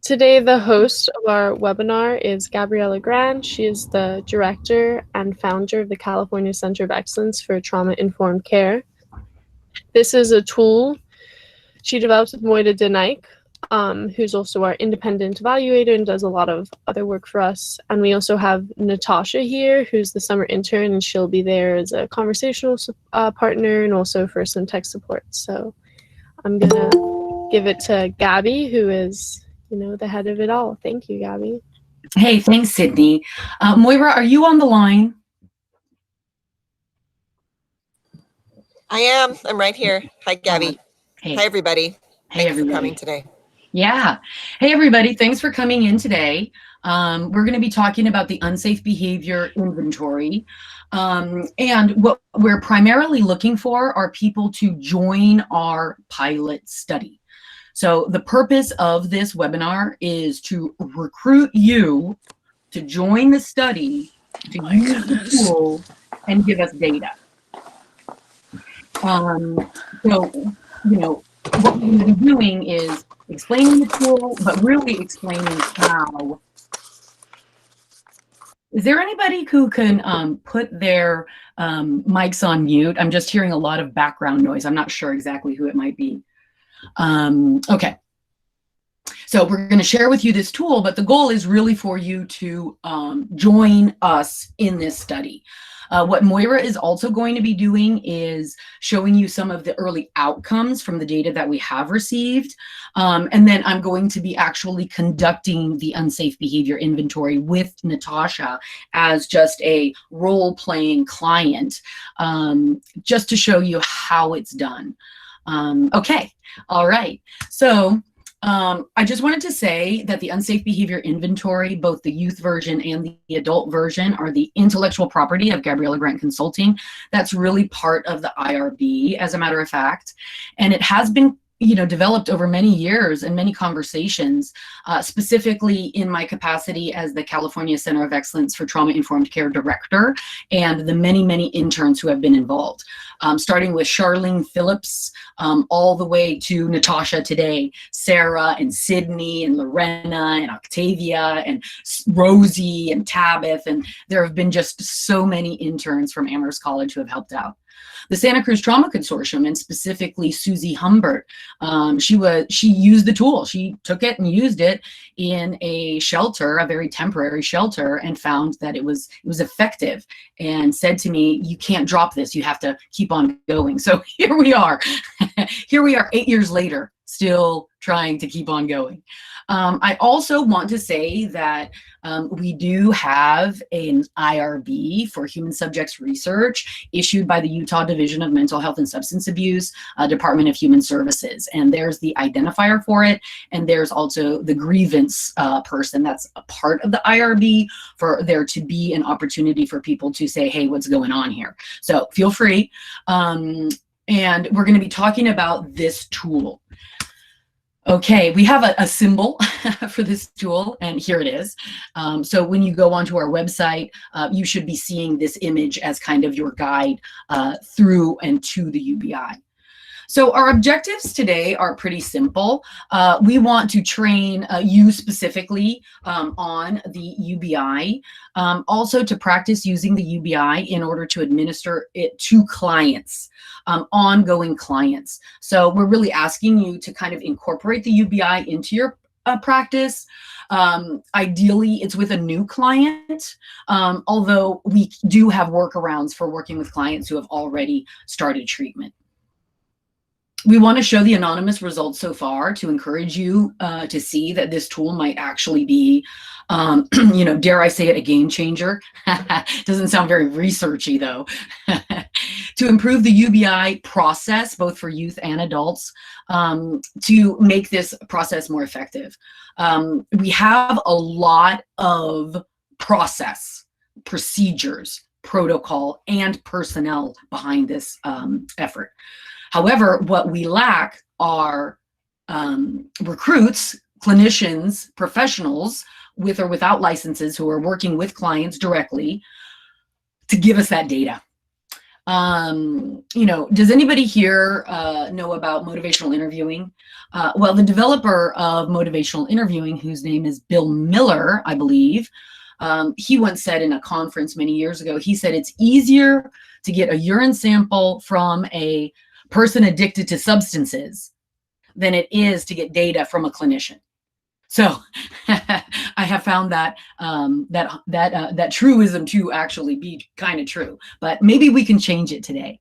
Today, the host of our webinar is Gabriella Grant. She is the director and founder of the California Center of Excellence for Trauma-Informed Care. This is a tool she developed with Moira Denike, who's also our independent evaluator and does a lot of other work for us. And we also have Natasha here, who's the summer intern, and she'll be there as a conversational partner and also for some tech support. So I'm gonna give it to Gabby, who is the head of it all. Thank you, Gabby. Hey, thanks, Sydney. Moira, are you on the line? I am. I'm right here. Hi, Gabby. Hey. Hi, everybody. Hey, Thanks for coming today. Yeah. Hey, everybody. Thanks for coming in today. We're going to be talking about the Unsafe Behavior Inventory. And what we're primarily looking for are people to join our pilot study. So the purpose of this webinar is to recruit you to join the study, to use the tool, and give us data. So, what we're going to be doing is explaining the tool, but really explaining how. Is there anybody who can put their mics on mute? I'm just hearing a lot of background noise. I'm not sure exactly who it might be. Okay, so we're going to share with you this tool, but the goal is really for you to join us in this study. What Moira is also going to be doing is showing you some of the early outcomes from the data that we have received. And then I'm going to be actually conducting the Unsafe Behavior Inventory with Natasha as just a role-playing client, just to show you how it's done. Okay, all right. So I just wanted to say that the Unsafe Behavior Inventory, both the youth version and the adult version, are the intellectual property of Gabriella Grant Consulting. That's really part of the IRB, as a matter of fact. And it has been developed over many years and many conversations, specifically in my capacity as the California Center of Excellence for Trauma-Informed Care Director and the many, many interns who have been involved, starting with Charlene Phillips, all the way to Natasha today, Sarah and Sydney and Lorena and Octavia and Rosie and Tabith. And there have been just so many interns from Amherst College who have helped out. The Santa Cruz Trauma Consortium, and specifically Susie Humbert, she used the tool. She took it and used it in a shelter, a very temporary shelter, and found that it was effective, and said to me, "You can't drop this. You have to keep on going." So here we are. Here we are 8 years later, still trying to keep on going. I also want to say that we do have an IRB for human subjects research issued by the Utah Division of Mental Health and Substance Abuse, Department of Human Services. And there's the identifier for it. And there's also the grievance person that's a part of the IRB for there to be an opportunity for people to say, hey, what's going on here? So feel free. And we're going to be talking about this tool. Okay, we have a symbol for this tool, and here it is. So when you go onto our website, you should be seeing this image as kind of your guide through and to the UBI. So our objectives today are pretty simple. We want to train you specifically on the UBI, also to practice using the UBI in order to administer it to clients, ongoing clients. So we're really asking you to kind of incorporate the UBI into your practice. Ideally, it's with a new client, although we do have workarounds for working with clients who have already started treatment. We want to show the anonymous results so far to encourage you to see that this tool might actually be, dare I say it, a game changer. Doesn't sound very researchy though. To improve the UBI process, both for youth and adults, to make this process more effective. We have a lot of process, procedures, protocol, and personnel behind this effort. However, what we lack are recruits, clinicians, professionals with or without licenses who are working with clients directly to give us that data. Does anybody here know about motivational interviewing? Well, the developer of motivational interviewing, whose name is Bill Miller, I believe, he once said in a conference many years ago, he said it's easier to get a urine sample from a person addicted to substances than it is to get data from a clinician. So I have found that that truism to actually be kind of true, but maybe we can change it today.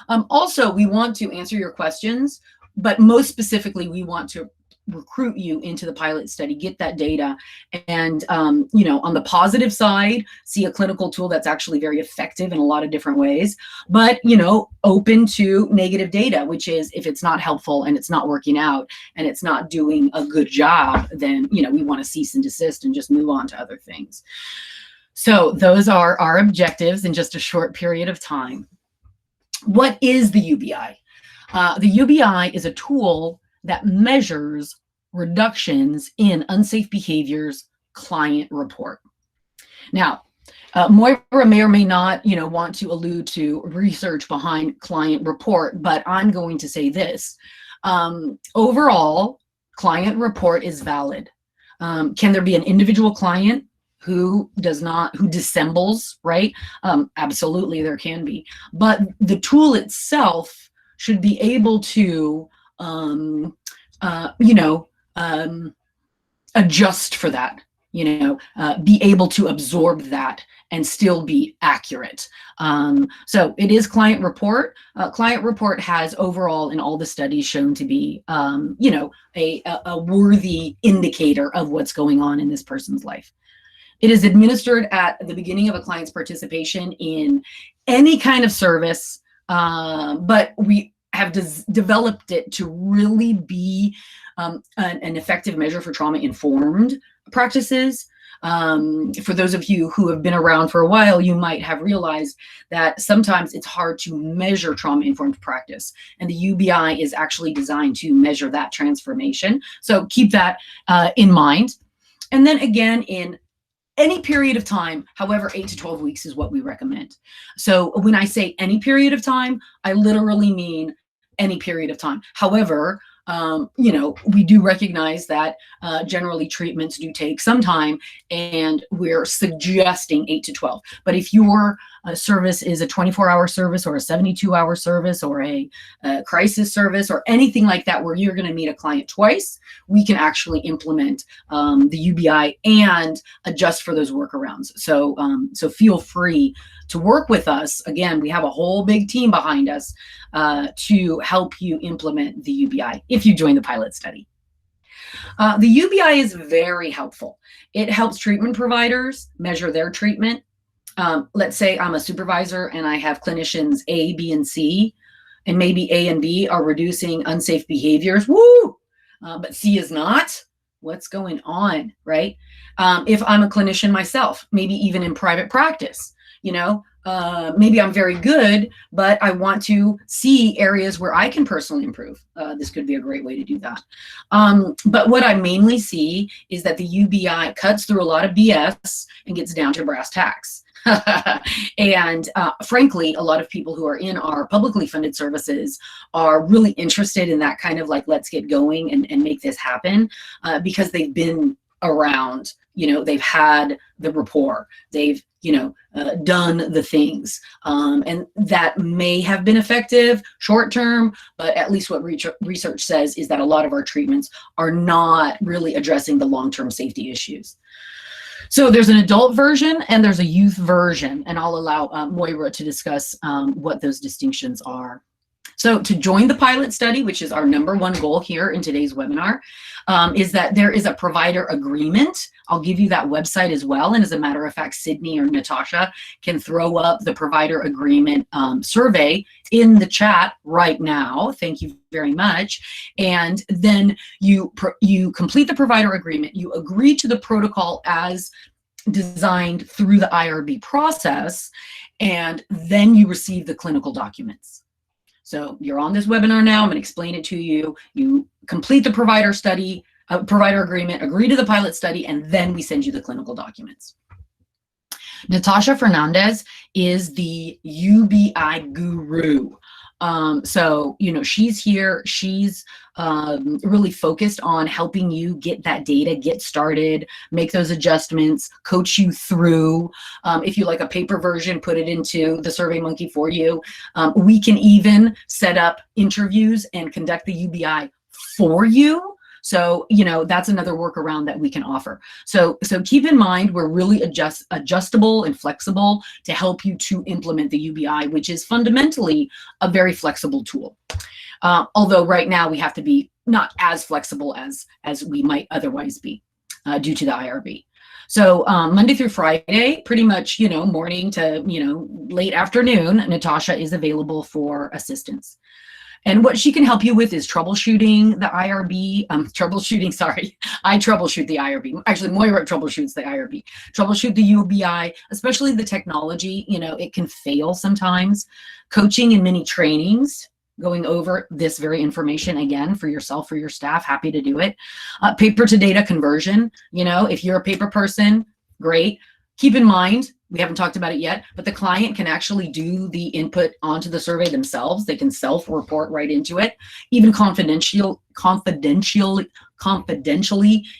Also, we want to answer your questions, but most specifically, we want to recruit you into the pilot study, get that data, and on the positive side, see a clinical tool that's actually very effective in a lot of different ways, but open to negative data, which is if it's not helpful and it's not working out and it's not doing a good job, then we want to cease and desist and just move on to other things. So those are our objectives in just a short period of time. What is the UBI? The UBI is a tool that measures reductions in unsafe behaviors client report. Now, Moira may or may not, want to allude to research behind client report, but I'm going to say this. Overall, client report is valid. Can there be an individual client who dissembles, right? Absolutely, there can be. But the tool itself should be able to adjust for that, be able to absorb that and still be accurate. So it is client report. Client report has overall in all the studies shown to be, a worthy indicator of what's going on in this person's life. It is administered at the beginning of a client's participation in any kind of service, but we have developed it to really be an effective measure for trauma-informed practices. For those of you who have been around for a while, you might have realized that sometimes it's hard to measure trauma-informed practice, and the UBI is actually designed to measure that transformation. So keep that in mind. And then again, in any period of time, however, 8 to 12 weeks is what we recommend. So when I say any period of time, I literally mean any period of time. However, we do recognize that generally treatments do take some time, and we're suggesting 8 to 12. But if your service is a 24-hour service or a 72-hour service or a crisis service or anything like that, where you're going to meet a client twice, we can actually implement the UBI and adjust for those workarounds. So, so feel free to work with us. Again, we have a whole big team behind us to help you implement the UBI if you join the pilot study. The UBI is very helpful. It helps treatment providers measure their treatment. Let's say I'm a supervisor and I have clinicians A, B, and C, and maybe A and B are reducing unsafe behaviors. Woo! But C is not. What's going on, right? If I'm a clinician myself, maybe even in private practice, maybe I'm very good, but I want to see areas where I can personally improve. This could be a great way to do that. But what I mainly see is that the UBI cuts through a lot of BS and gets down to brass tacks. And frankly, a lot of people who are in our publicly funded services are really interested in that kind of like, let's get going and make this happen, because they've been around, they've had the rapport, they've, done the things, and that may have been effective short term, but at least what research says is that a lot of our treatments are not really addressing the long-term safety issues. So there's an adult version and there's a youth version, and I'll allow Moira to discuss what those distinctions are. So to join the pilot study, which is our #1 goal here in today's webinar, is that there is a provider agreement. I'll give you that website as well. And as a matter of fact, Sydney or Natasha can throw up the provider agreement survey in the chat right now. Thank you very much. And then you complete the provider agreement. You agree to the protocol as designed through the IRB process, and then you receive the clinical documents. So you're on this webinar now. I'm going to explain it to you. You complete the provider study, provider agreement, agree to the pilot study, and then we send you the clinical documents. Natasha Fernandez is the UBI guru. So, you know, she's here. She's really focused on helping you get that data, get started, make those adjustments, coach you through. If you like a paper version, put it into the SurveyMonkey for you. We can even set up interviews and conduct the UBI for you. So, you know, that's another workaround that we can offer. So keep in mind, we're really adjustable and flexible to help you to implement the UBI, which is fundamentally a very flexible tool. Although right now we have to be not as flexible as we might otherwise be due to the IRB. So Monday through Friday, pretty much, you know, morning to, you know, late afternoon, Natasha is available for assistance. And what she can help you with is troubleshooting the IRB, I troubleshoot the IRB. Actually, Moira troubleshoots the IRB. Troubleshoot the UBI, especially the technology, you know, it can fail sometimes. Coaching and mini trainings, going over this very information again for yourself, for your staff, happy to do it. Paper to data conversion, you know, if you're a paper person, great. Keep in mind, we haven't talked about it yet, but the client can actually do the input onto the survey themselves. They can self-report right into it, even confidentially,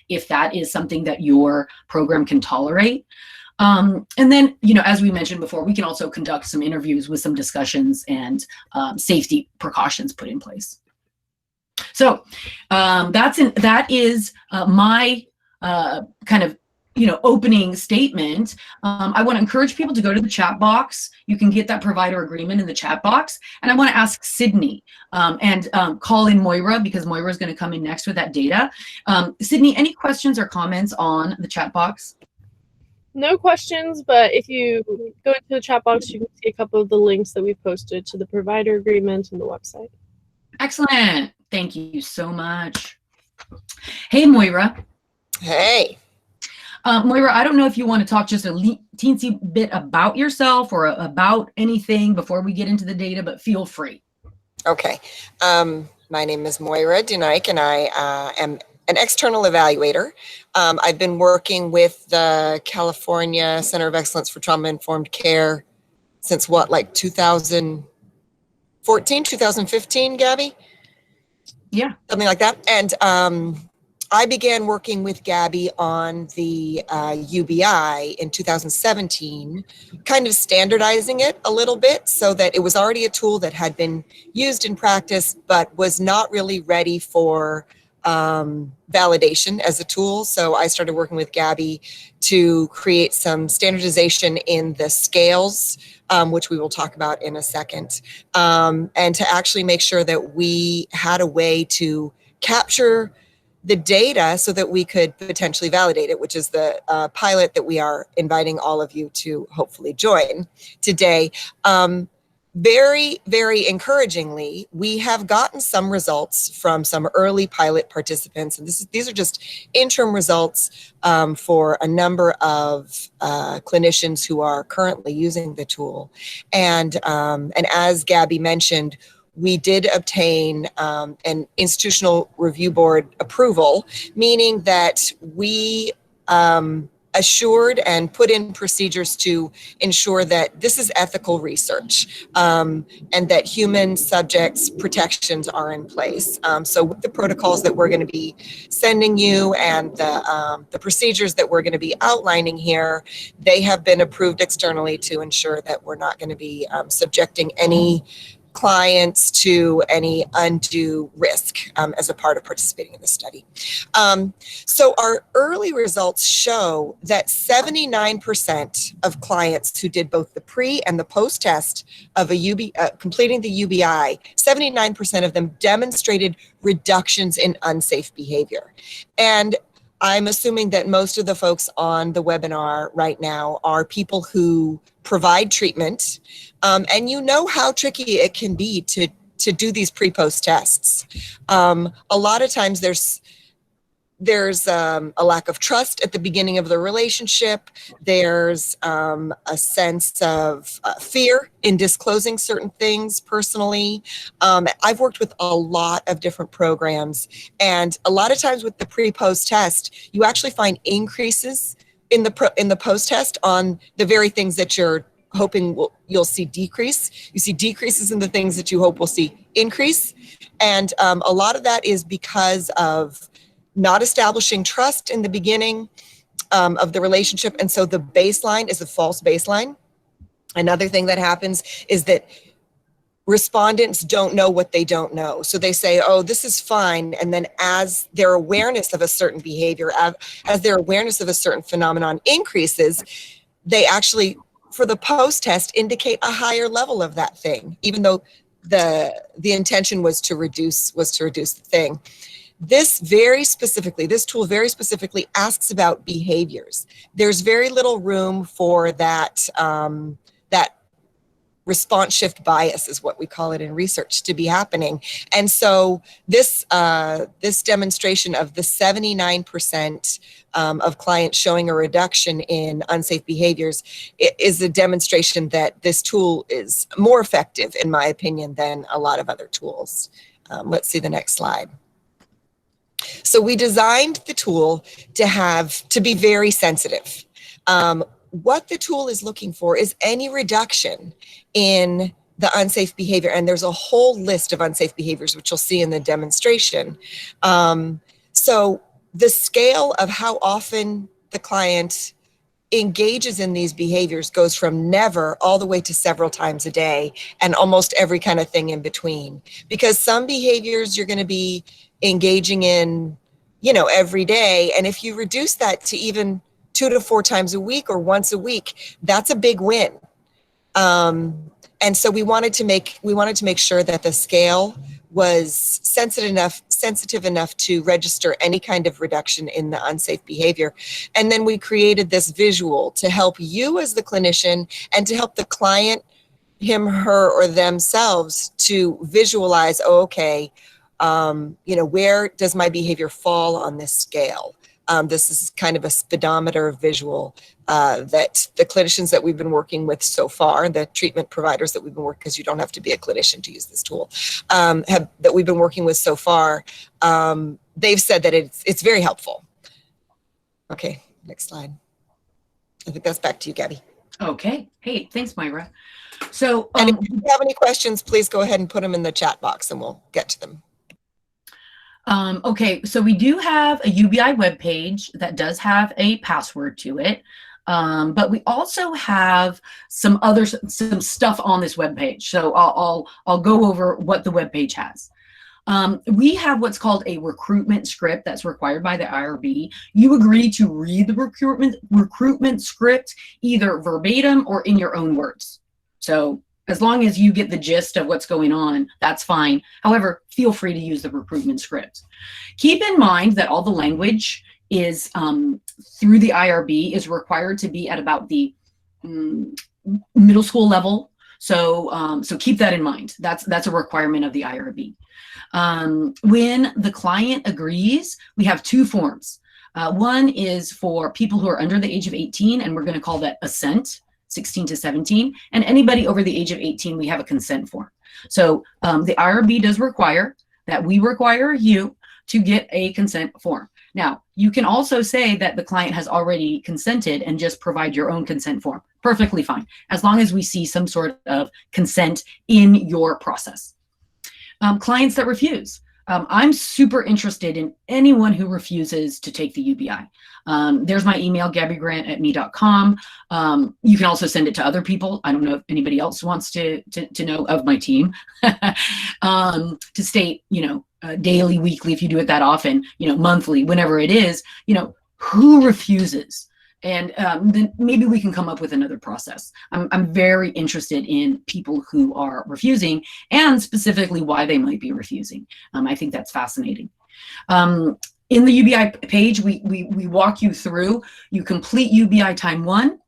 if that is something that your program can tolerate. And then, you know, as we mentioned before, we can also conduct some interviews with some discussions and safety precautions put in place. So that is my kind of, you know, opening statement. I want to encourage people to go to the chat box. You can get that provider agreement in the chat box. And I want to ask Sydney and call in Moira, because Moira is going to come in next with that data. Sydney, any questions or comments on the chat box? No questions, but if you go into the chat box, you can see a couple of the links that we've posted to the provider agreement and the website. Excellent. Thank you so much. Hey, Moira. Hey. Moira, I don't know if you want to talk just a teensy bit about yourself or about anything before we get into the data, but feel free. Okay. My name is Moira Dunike, and I am an external evaluator. I've been working with the California Center of Excellence for Trauma-Informed Care since what, like 2014, 2015, Gabby? Yeah. Something like that. And I began working with Gabby on the UBI in 2017, kind of standardizing it a little bit so that it was already a tool that had been used in practice, but was not really ready for validation as a tool. So I started working with Gabby to create some standardization in the scales, which we will talk about in a second, and to actually make sure that we had a way to capture the data so that we could potentially validate it, which is the pilot that we are inviting all of you to hopefully join today. Very, very encouragingly, we have gotten some results from some early pilot participants, and these are just interim results for a number of clinicians who are currently using the tool. And as Gabby mentioned, we did obtain an institutional review board approval, meaning that we assured and put in procedures to ensure that this is ethical research and that human subjects protections are in place. So with the protocols that we're going to be sending you and the procedures that we're going to be outlining here, they have been approved externally to ensure that we're not going to be subjecting any clients to any undue risk as a part of participating in the study. So our early results show that 79% of clients who did both the pre and the post test of completing the UBI, 79% of them demonstrated reductions in unsafe behavior. And I'm assuming that most of the folks on the webinar right now are people who provide treatment, and you know how tricky it can be to do these pre-post tests. A lot of times there's a lack of trust at the beginning of the relationship. There's a sense of fear in disclosing certain things personally. I've worked with a lot of different programs, and a lot of times with the pre-post test, you actually find increases in the post test on the very things that you're hoping you'll see decrease. You see decreases in the things that you hope will see increase. And a lot of that is because of not establishing trust in the beginning of the relationship. And so the baseline is a false baseline. Another thing that happens is that respondents don't know what they don't know. So they say, oh, this is fine. And then as their awareness of a certain behavior, as their awareness of a certain phenomenon increases, they actually, for the post test, indicate a higher level of that thing, even though the intention was to reduce the thing. This tool very specifically asks about behaviors. There's very little room for that, that response shift bias is what we call it in research to be happening. And so this demonstration of the 79% of clients showing a reduction in unsafe behaviors is a demonstration that this tool is more effective, in my opinion, than a lot of other tools. Let's see the next slide. So we designed the tool to be very sensitive. What the tool is looking for is any reduction in the unsafe behavior. And there's a whole list of unsafe behaviors, which you'll see in the demonstration. So the scale of how often the client engages in these behaviors goes from never all the way to several times a day and almost every kind of thing in between. Because some behaviors you're going to be engaging in, every day. And if you reduce that to even 2 to 4 times a week or once a week, that's a big win. And so we wanted to make sure that the scale was sensitive enough to register any kind of reduction in the unsafe behavior. And then we created this visual to help you as the clinician and to help the client, him, her, or themselves to visualize, oh, okay, where does my behavior fall on this scale? This is kind of a speedometer visual that the clinicians that we've been working with so far, the treatment providers that we've been working, because you don't have to be a clinician to use this tool, that we've been working with so far, they've said that it's very helpful. Okay, next slide. I think that's back to you, Gabby. Okay. Hey, thanks, Myra. So, and if you have any questions, please go ahead and put them in the chat box and we'll get to them. Okay, so we do have a UBI webpage that does have a password to it, but we also have some stuff on this webpage. So I'll go over what the webpage has. We have what's called a recruitment script that's required by the IRB. You agree to read the recruitment script either verbatim or in your own words. So as long as you get the gist of what's going on, that's fine. However, feel free to use the recruitment script. Keep in mind that all the language is through the IRB is required to be at about the middle school level. So keep that in mind. That's a requirement of the IRB. When the client agrees, we have 2 forms. One is for people who are under the age of 18, and we're going to call that assent. 16 to 17, and anybody over the age of 18, we have a consent form. So the IRB does require that we require you to get a consent form. Now, you can also say that the client has already consented and just provide your own consent form. Perfectly fine, as long as we see some sort of consent in your process. Clients that refuse. I'm super interested in anyone who refuses to take the UBI. There's my email, gabbygrant@me.com. You can also send it to other people. I don't know if anybody else wants to know of my team. To state, daily, weekly, if you do it that often, monthly, whenever it is, who refuses. And then maybe we can come up with another process. I'm very interested in people who are refusing and specifically why they might be refusing. I think that's fascinating. In the UBI page, we walk you through, you complete UBI time 1.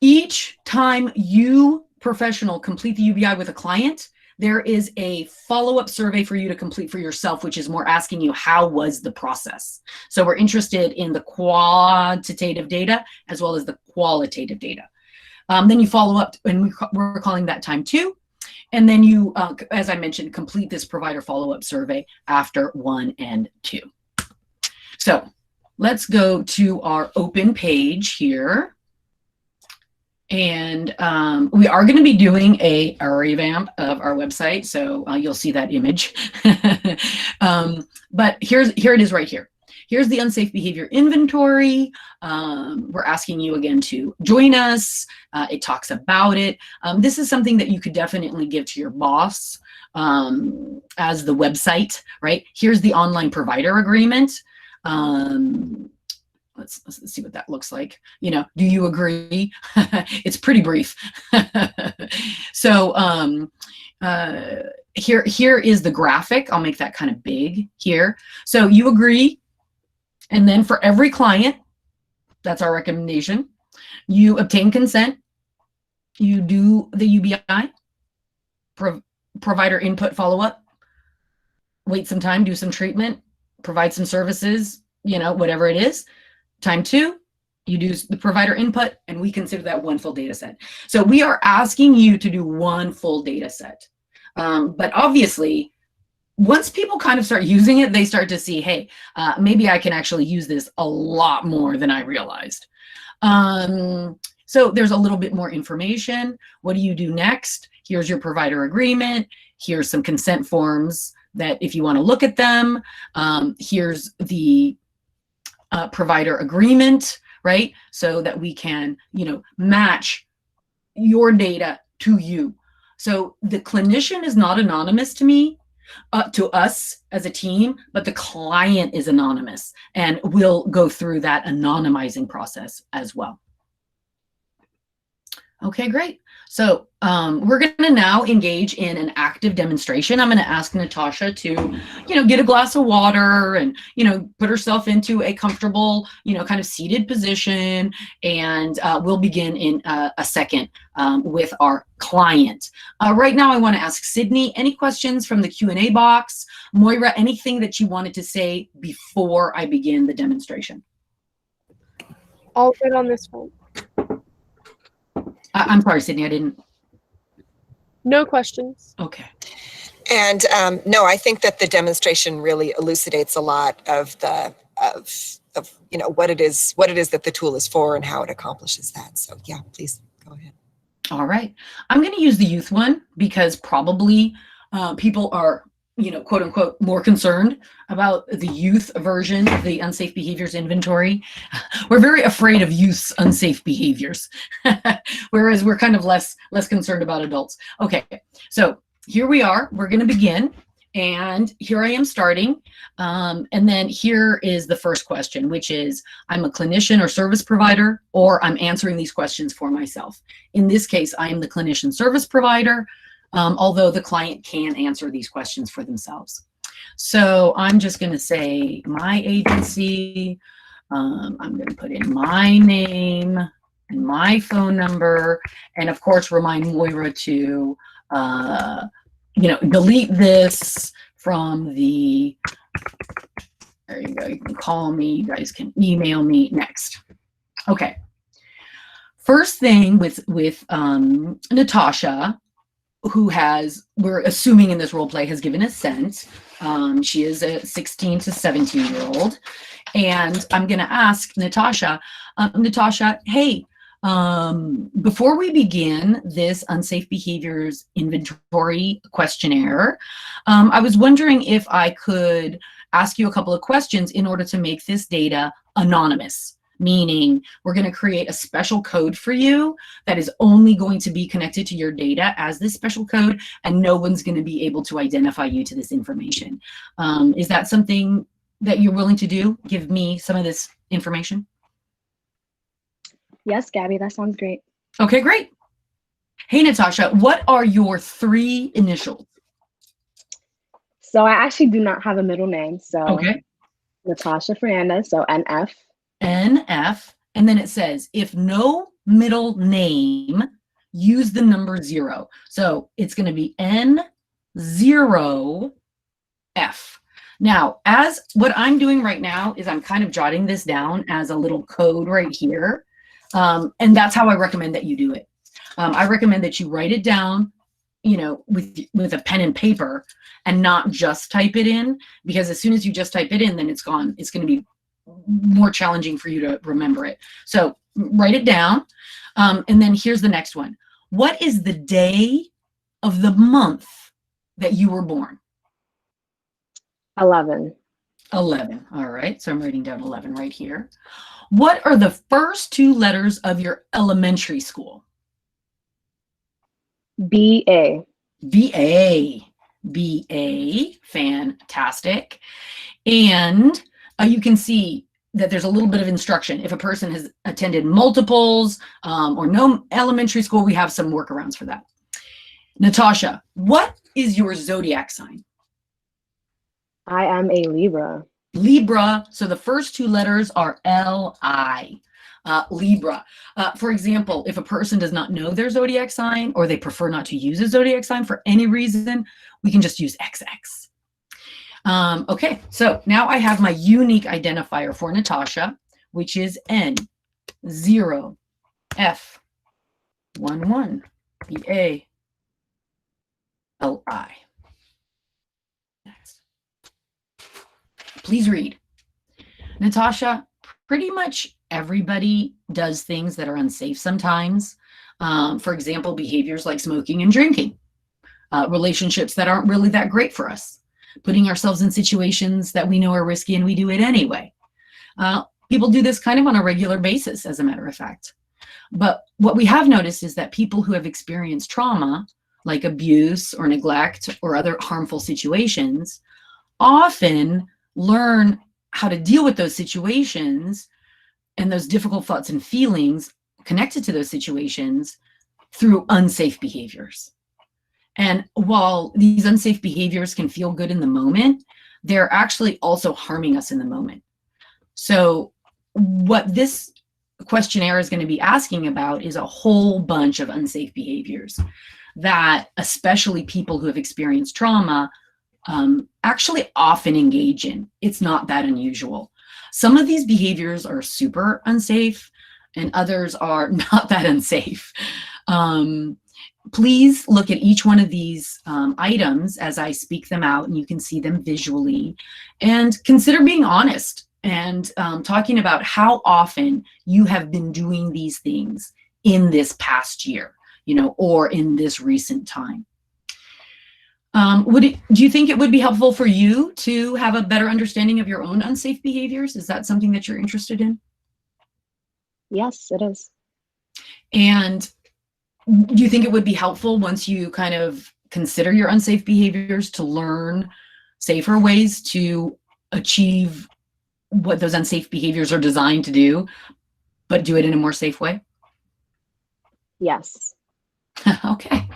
Each time you, professional, complete the UBI with a client, there is a follow-up survey for you to complete for yourself, which is more asking you, how was the process? So we're interested in the quantitative data as well as the qualitative data. Then you follow up, and we're calling that time 2. And then you, as I mentioned, complete this provider follow-up survey after 1 and 2. So let's go to our open page here. And we are going to be doing a revamp of our website, so you'll see that image. But here it is right here. Here's the unsafe behavior inventory. We're asking you again to join us. It talks about it. This is something that you could definitely give to your boss as the website, right? Here's the online provider agreement. Let's see what that looks like. You know, do you agree? It's pretty brief. So here is the graphic. I'll make that kind of big here. So you agree. And then for every client, that's our recommendation, you obtain consent, you do the UBI, provider input follow-up, wait some time, do some treatment, provide some services, you know, whatever it is. Time 2, you do the provider input, and we consider that one full data set. So we are asking you to do one full data set. But obviously, once people kind of start using it, they start to see, hey, maybe I can actually use this a lot more than I realized. So there's a little bit more information. What do you do next? Here's your provider agreement. Here's some consent forms that if you want to look at them. Here's the provider agreement, right? So that we can, you know, match your data to you. So the clinician is not anonymous to me, to us as a team, but the client is anonymous, and we'll go through that anonymizing process as well. Okay, great. So we're going to now engage in an active demonstration. I'm going to ask Natasha to, you know, get a glass of water and, you know, put herself into a comfortable, you know, kind of seated position. And we'll begin in a second with our client. Right now, I want to ask Sydney, any questions from the Q&A box? Moira, anything that you wanted to say before I begin the demonstration? All good on this one. I'm sorry, Sydney, I didn't. No questions. Okay. And no, I think that the demonstration really elucidates a lot of the you know what it is that the tool is for and how it accomplishes that. So yeah, please go ahead. All right. I'm going to use the youth one because probably people are, you know, quote unquote, more concerned about the youth version of the Unsafe Behaviors Inventory. We're very afraid of youth's unsafe behaviors, whereas we're kind of less concerned about adults. Okay, so here we are. We're going to begin, and here I am starting. And then here is the first question, which is, I'm a clinician or service provider, or I'm answering these questions for myself. In this case, I am the clinician service provider. Although the client can answer these questions for themselves. So I'm just going to say my agency. I'm going to put in my name and my phone number, and of course remind Moira to, you know, delete this from the. There you go. You can call me. You guys can email me next. Okay. First thing with Natasha, who has, we're assuming in this role play, has given assent. She is a 16 to 17-year-old. And I'm going to ask Natasha, Natasha, hey, before we begin this Unsafe Behaviors Inventory questionnaire, I was wondering if I could ask you a couple of questions in order to make this data anonymous. Meaning we're going to create a special code for you that is only going to be connected to your data as this special code, and no one's going to be able to identify you to this information. Is that something that you're willing to do? Give me some of this information? Yes, Gabby, that sounds great. Okay, great. Hey, Natasha, what are your 3 initials? So I actually do not have a middle name. So okay. Natasha Fernandez, so NF. NF, and then it says, if no middle name, use the number 0. So it's going to be N0F. Now, as what I'm doing right now is I'm kind of jotting this down as a little code right here. And that's how I recommend that you do it. I recommend that you write it down, you know, with a pen and paper, and not just type it in, because as soon as you just type it in, then it's gone. It's going to be more challenging for you to remember it. So write it down. And then here's the next one. What is the day of the month that you were born? 11. 11. All right. So I'm writing down 11 right here. What are the first 2 letters of your elementary school? BA. BA. BA. Fantastic. And you can see that there's a little bit of instruction. If a person has attended multiples or no elementary school, we have some workarounds for that. Natasha, what is your zodiac sign? I am a Libra. Libra. So the first 2 letters are L-I. Libra. For example, if a person does not know their zodiac sign or they prefer not to use a zodiac sign for any reason, we can just use XX. Okay, so now I have my unique identifier for Natasha, which is N0F11 BA LI. Next. Please read. Natasha, pretty much everybody does things that are unsafe sometimes. For example, behaviors like smoking and drinking, relationships that aren't really that great for us, putting ourselves in situations that we know are risky and we do it anyway. People do this kind of on a regular basis, as a matter of fact. But what we have noticed is that people who have experienced trauma, like abuse or neglect or other harmful situations, often learn how to deal with those situations and those difficult thoughts and feelings connected to those situations through unsafe behaviors. And while these unsafe behaviors can feel good in the moment, they're actually also harming us in the moment. So what this questionnaire is going to be asking about is a whole bunch of unsafe behaviors that especially people who have experienced trauma actually often engage in. It's not that unusual. Some of these behaviors are super unsafe and others are not that unsafe. Please look at each one of these items as I speak them out, and you can see them visually, and consider being honest and talking about how often you have been doing these things in this past year, or in this recent time. Do you think it would be helpful for you to have a better understanding of your own unsafe behaviors? Is that something that you're interested in? Yes, it is. And do you think it would be helpful once you kind of consider your unsafe behaviors to learn safer ways to achieve what those unsafe behaviors are designed to do, but do it in a more safe way? Yes. Okay.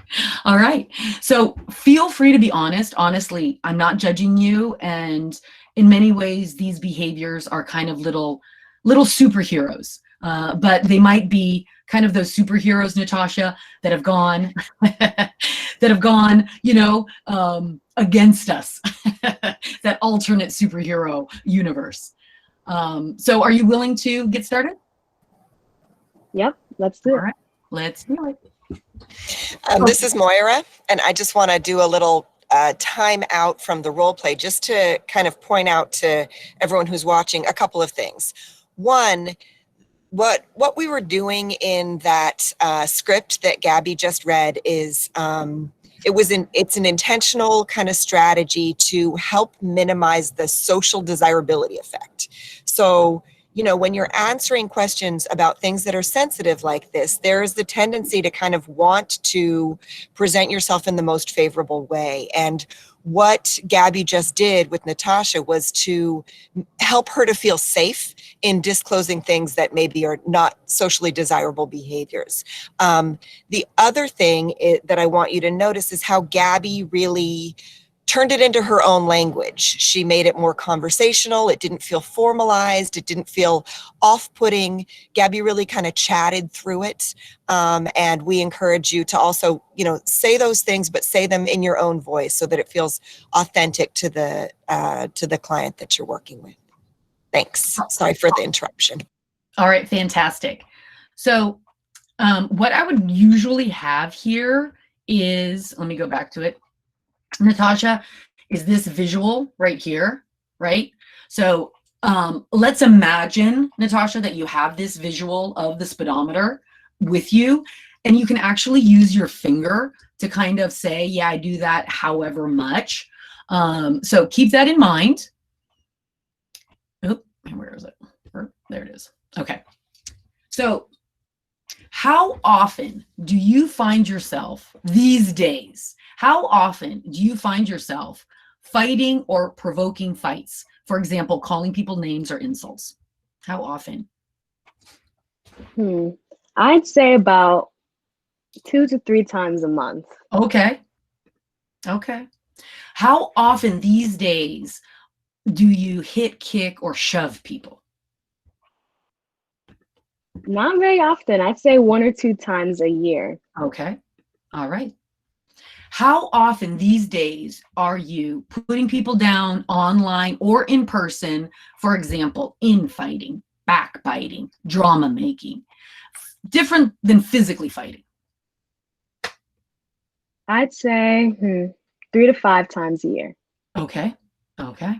All right. So feel free to be honest. Honestly, I'm not judging you. And in many ways, these behaviors are kind of little superheroes. But they might be kind of those superheroes, Natasha, that have gone, against us, that alternate superhero universe. So are you willing to get started? Yep, let's do it. All right, let's do it. This is Moira, and I just want to do a little time out from the role play just to kind of point out to everyone who's watching a couple of things. One, what we were doing in that script that Gabby just read is it's an intentional kind of strategy to help minimize the social desirability effect. So, when you're answering questions about things that are sensitive like this, there is the tendency to kind of want to present yourself in the most favorable way. And what Gabby just did with Natasha was to help her to feel safe in disclosing things that maybe are not socially desirable behaviors. The other thing that I want you to notice is how Gabby really turned it into her own language. She made it more conversational. It didn't feel formalized. It didn't feel off-putting. Gabby really kind of chatted through it. And we encourage you to also, say those things, but say them in your own voice so that it feels authentic to the client that you're working with. Thanks. Sorry for the interruption. All right, fantastic. So what I would usually have here is, let me go back to it. Natasha, is this visual right here, right? So Let's imagine, Natasha, that you have this visual of the speedometer with you, and you can actually use your finger to kind of say, yeah, I do that however much. So keep that in mind. Oh, where is it? There it is. Okay. So how often do you find yourself these days? How often do you find yourself fighting or provoking fights? For example, calling people names or insults. How often? I'd say about 2 to 3 times a month. Okay. Okay. How often these days do you hit, kick, or shove people? Not very often. I'd say 1 or 2 times a year. Okay. All right. How often these days are you putting people down online or in person, for example, infighting, backbiting, drama making, different than physically fighting? I'd say 3 to 5 times a year. Okay. Okay.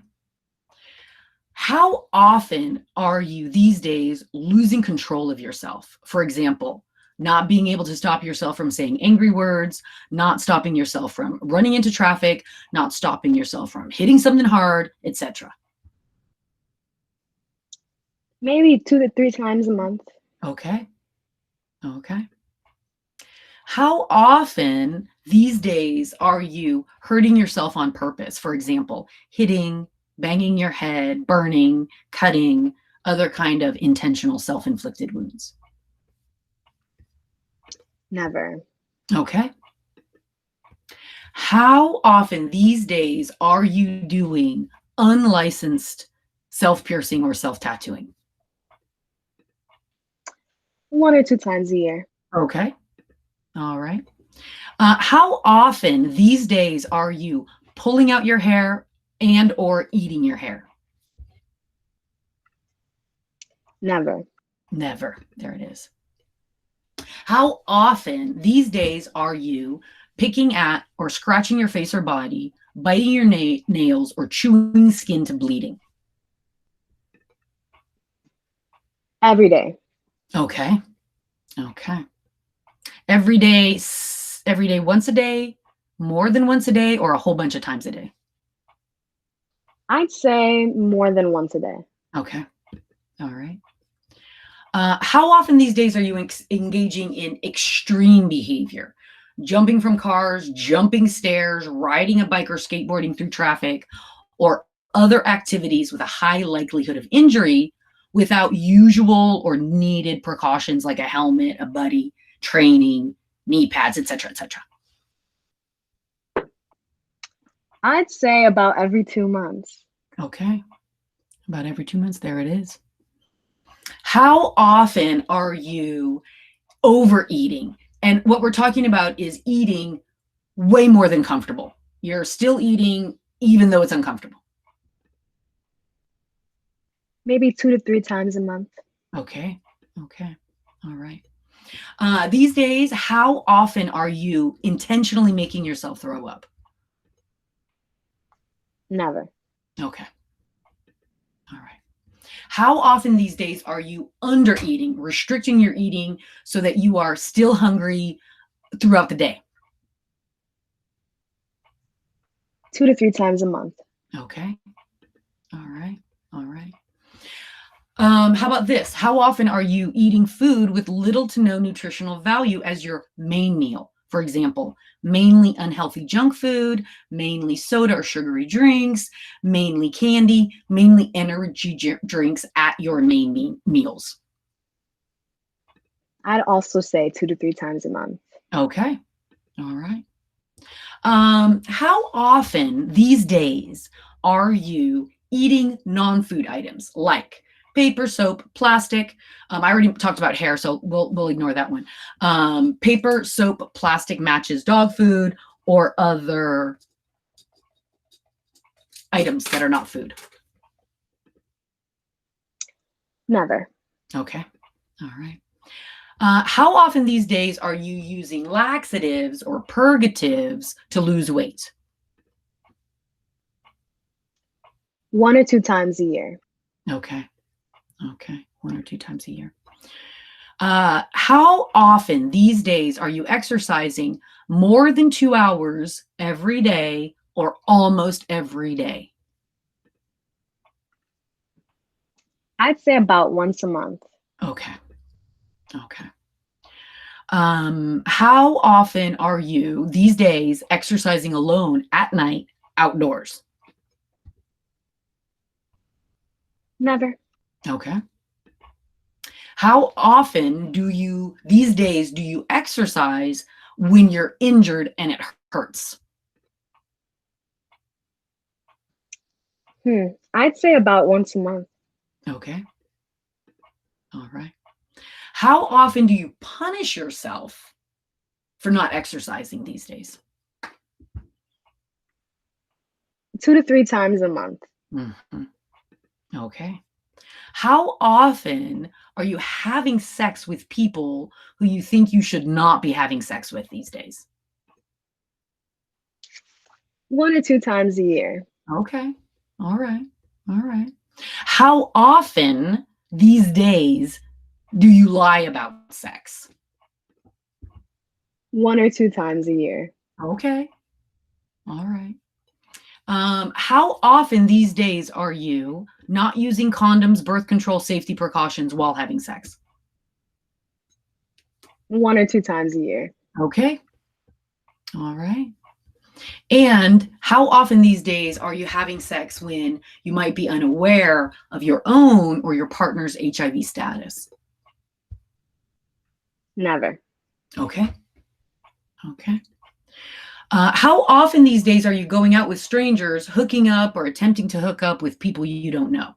How often are you these days losing control of yourself? For example, not being able to stop yourself from saying angry words, not stopping yourself from running into traffic, not stopping yourself from hitting something hard, etc. Maybe 2 to 3 times a month. Okay. Okay. How often these days are you hurting yourself on purpose? For example, hitting, banging your head, burning, cutting, other kind of intentional self-inflicted wounds? Never. Okay. How often these days are you doing unlicensed self-piercing or self-tattooing? 1 or 2 times a year. Okay. All right. How often these days are you pulling out your hair and or eating your hair? Never. Never. There it is. How often these days are you picking at or scratching your face or body, biting your nails, or chewing skin to bleeding? Every day. Okay. Okay. Every day, once a day, more than once a day, or a whole bunch of times a day? I'd say more than once a day. Okay. All right. How often these days are you engaging in extreme behavior? Jumping from cars, jumping stairs, riding a bike or skateboarding through traffic, or other activities with a high likelihood of injury without usual or needed precautions like a helmet, a buddy, training, knee pads, etc., etc.? I'd say about every 2 months. Okay. About every 2 months. There it is. How often are you overeating? And what we're talking about is eating way more than comfortable. You're still eating even though it's uncomfortable. Maybe 2 to 3 times a month. Okay. Okay. All right. These days, how often are you intentionally making yourself throw up? Never. Okay. All right. How often these days are you under eating, restricting your eating so that you are still hungry throughout the day? 2 to 3 times a month. Okay. All right. All right. How about this? How often are you eating food with little to no nutritional value as your main meal? For example, mainly unhealthy junk food, mainly soda or sugary drinks, mainly candy, mainly energy drinks at your main meals. I'd also say 2 to 3 times a month. Okay. All right. How often these days are you eating non-food items like paper, soap, plastic? I already talked about hair, so we'll ignore that one. Paper, soap, plastic, matches, dog food, or other items that are not food. Never. Okay. All right. How often these days are you using laxatives or purgatives to lose weight? 1 or 2 times a year. Okay. Okay. 1 or 2 times a year. How often these days are you exercising more than 2 hours every day or almost every day? I'd say about once a month. Okay. Okay. How often are you these days exercising alone at night outdoors? Never. Okay. How often these days do you exercise when you're injured and it hurts? I'd say about once a month. Okay. All right. How often do you punish yourself for not exercising these days? 2 to 3 times a month. Mhm. Okay. How often are you having sex with people who you think you should not be having sex with these days? 1 or 2 times a year. Okay. All right. All right. How often these days do you lie about sex? 1 or 2 times a year. Okay. All right. How often these days are you not using condoms, birth control, safety precautions while having sex? 1 or 2 times a year. Okay. All right. And how often these days are you having sex when you might be unaware of your own or your partner's HIV status? Never. Okay. Okay. How often these days are you going out with strangers, hooking up or attempting to hook up with people you don't know?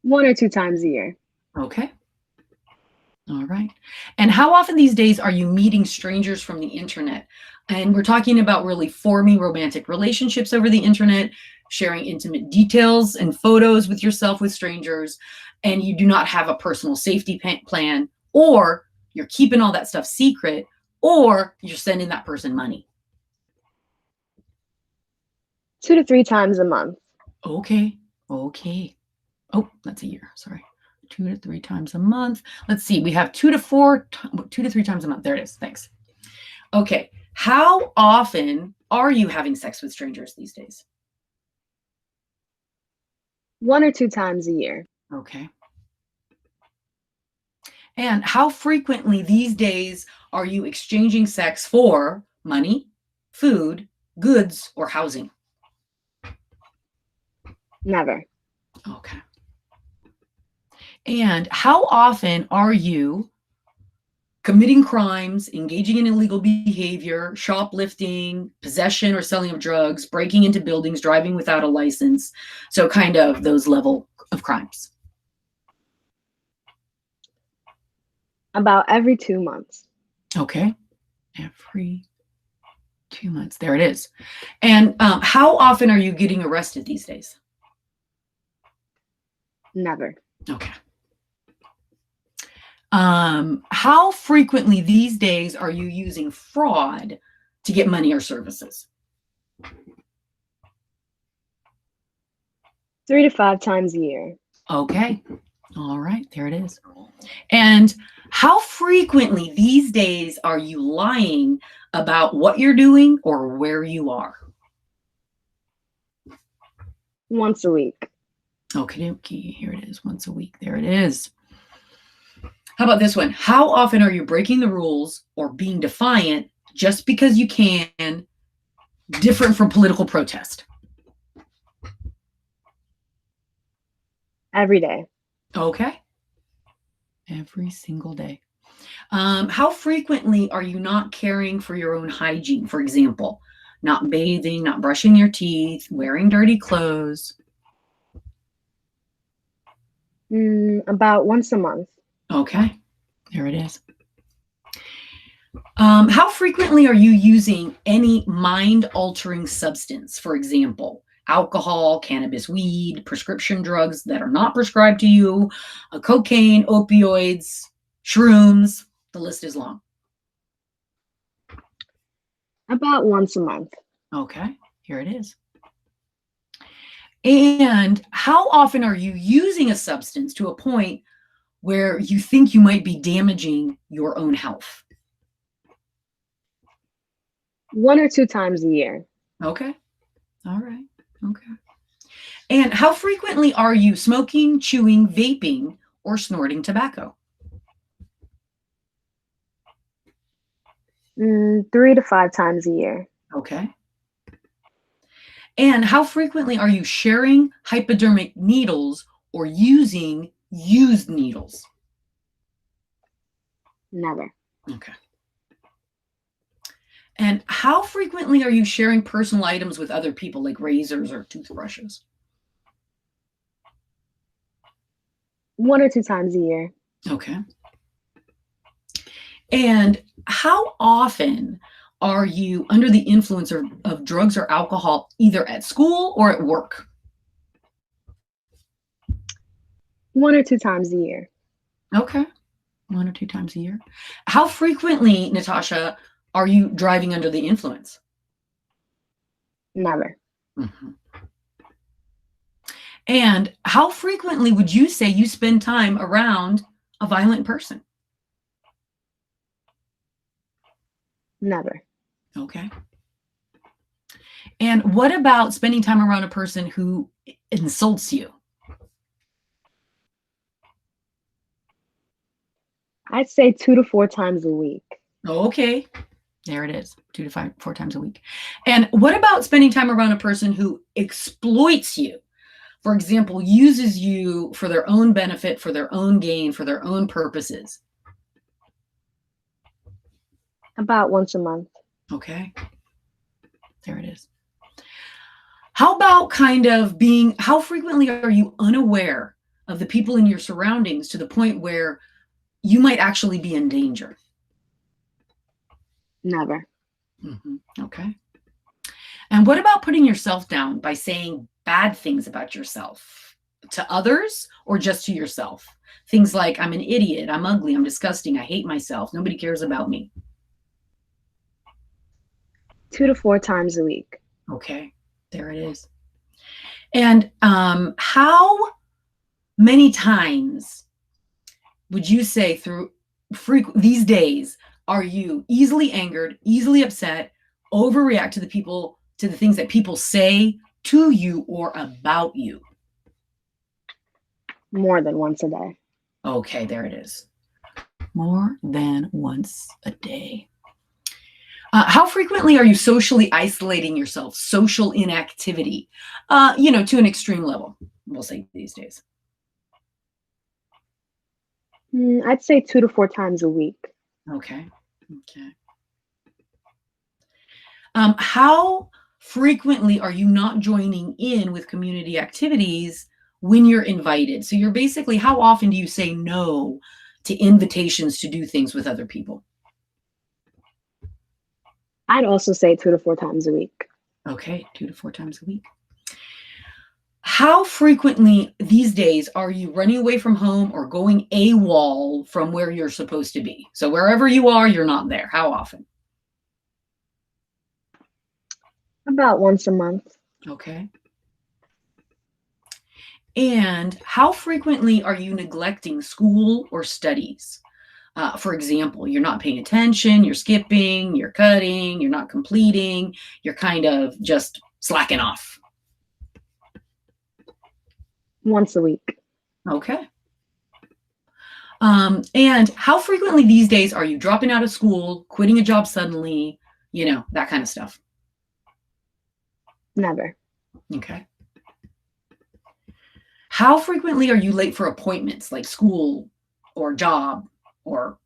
1 or 2 times a year. Okay. All right. And how often these days are you meeting strangers from the internet? And we're talking about really forming romantic relationships over the internet, sharing intimate details and photos with yourself with strangers, and you do not have a personal safety plan, or you're keeping all that stuff secret, or you're sending that person money. 2 to 3 times a month. Okay. Okay. Oh, that's a year. Sorry. 2 to 3 times a month. Let's see. We have 2 to 3 times a month. There it is. Thanks. Okay. How often are you having sex with strangers these days? 1 or 2 times a year. Okay. And how frequently these days are you exchanging sex for money, food, goods, or housing? Never. Okay. And how often are you committing crimes, engaging in illegal behavior, shoplifting, possession or selling of drugs, breaking into buildings, driving without a license? So kind of those level of crimes. About every 2 months. Okay. Every 2 months. There it is. And how often are you getting arrested these days? Never. Okay. How frequently these days are you using fraud to get money or services? 3 to 5 times a year. Okay. All right. There it is. And how frequently these days are you lying about what you're doing or where you are? Once a week. Okay. Here it is. Once a week. There it is. How about this one? How often are you breaking the rules or being defiant just because you can, different from political protest? Every day. Okay. Every single day. How frequently are you not caring for your own hygiene? For example, not bathing, not brushing your teeth, wearing dirty clothes? About once a month. Okay. There it is. How frequently are you using any mind-altering substance? For example, alcohol, cannabis, weed, prescription drugs that are not prescribed to you, cocaine, opioids, shrooms. The list is long. About once a month. Okay, here it is. And how often are you using a substance to a point where you think you might be damaging your own health? 1 or 2 times a year. Okay. All right. Okay. And how frequently are you smoking, chewing, vaping, or snorting tobacco? 3 to 5 times a year. Okay. And how frequently are you sharing hypodermic needles or using used needles? Never. Okay. And how frequently are you sharing personal items with other people, like razors or toothbrushes? 1 or 2 times a year. Okay. And how often are you under the influence of drugs or alcohol, either at school or at work? 1 or 2 times a year. Okay. 1 or 2 times a year. How frequently, Natasha, are you driving under the influence? Never. Mhm. And how frequently would you say you spend time around a violent person? Never. Okay. And what about spending time around a person who insults you? I'd say 2 to 4 times a week. Okay. There it is. 4 times a week. And what about spending time around a person who exploits you? For example, uses you for their own benefit, for their own gain, for their own purposes. About once a month. Okay. There it is. How about how frequently are you unaware of the people in your surroundings to the point where you might actually be in danger? Never. Okay. And what about putting yourself down by saying bad things about yourself to others or just to yourself? Things like, I'm an idiot, I'm ugly, I'm disgusting, I hate myself, nobody cares about me. 2 to 4 times a week. Okay, there it is. And how many times would you say these days are you easily angered, easily upset, overreact to the things that people say to you or about you? More than once a day. Okay, there it is. More than once a day. How frequently are you socially isolating yourself? Social inactivity, to an extreme level, we'll say these days. I'd say 2 to 4 times a week. Okay. How frequently are you not joining in with community activities when you're invited? So you're basically, how often do you say no to invitations to do things with other people? I'd also say 2 to 4 times a week. Okay, 2 to 4 times a week. How frequently these days are you running away from home or going AWOL from where you're supposed to be? So wherever you are, you're not there. How often? About once a month. Okay. And how frequently are you neglecting school or studies? For example, you're not paying attention, you're skipping, you're cutting, you're not completing, you're kind of just slacking off. Once a week. Okay. And how frequently these days are you dropping out of school, quitting a job suddenly, that kind of stuff? Never. Okay. How frequently are you late for appointments like school or job or,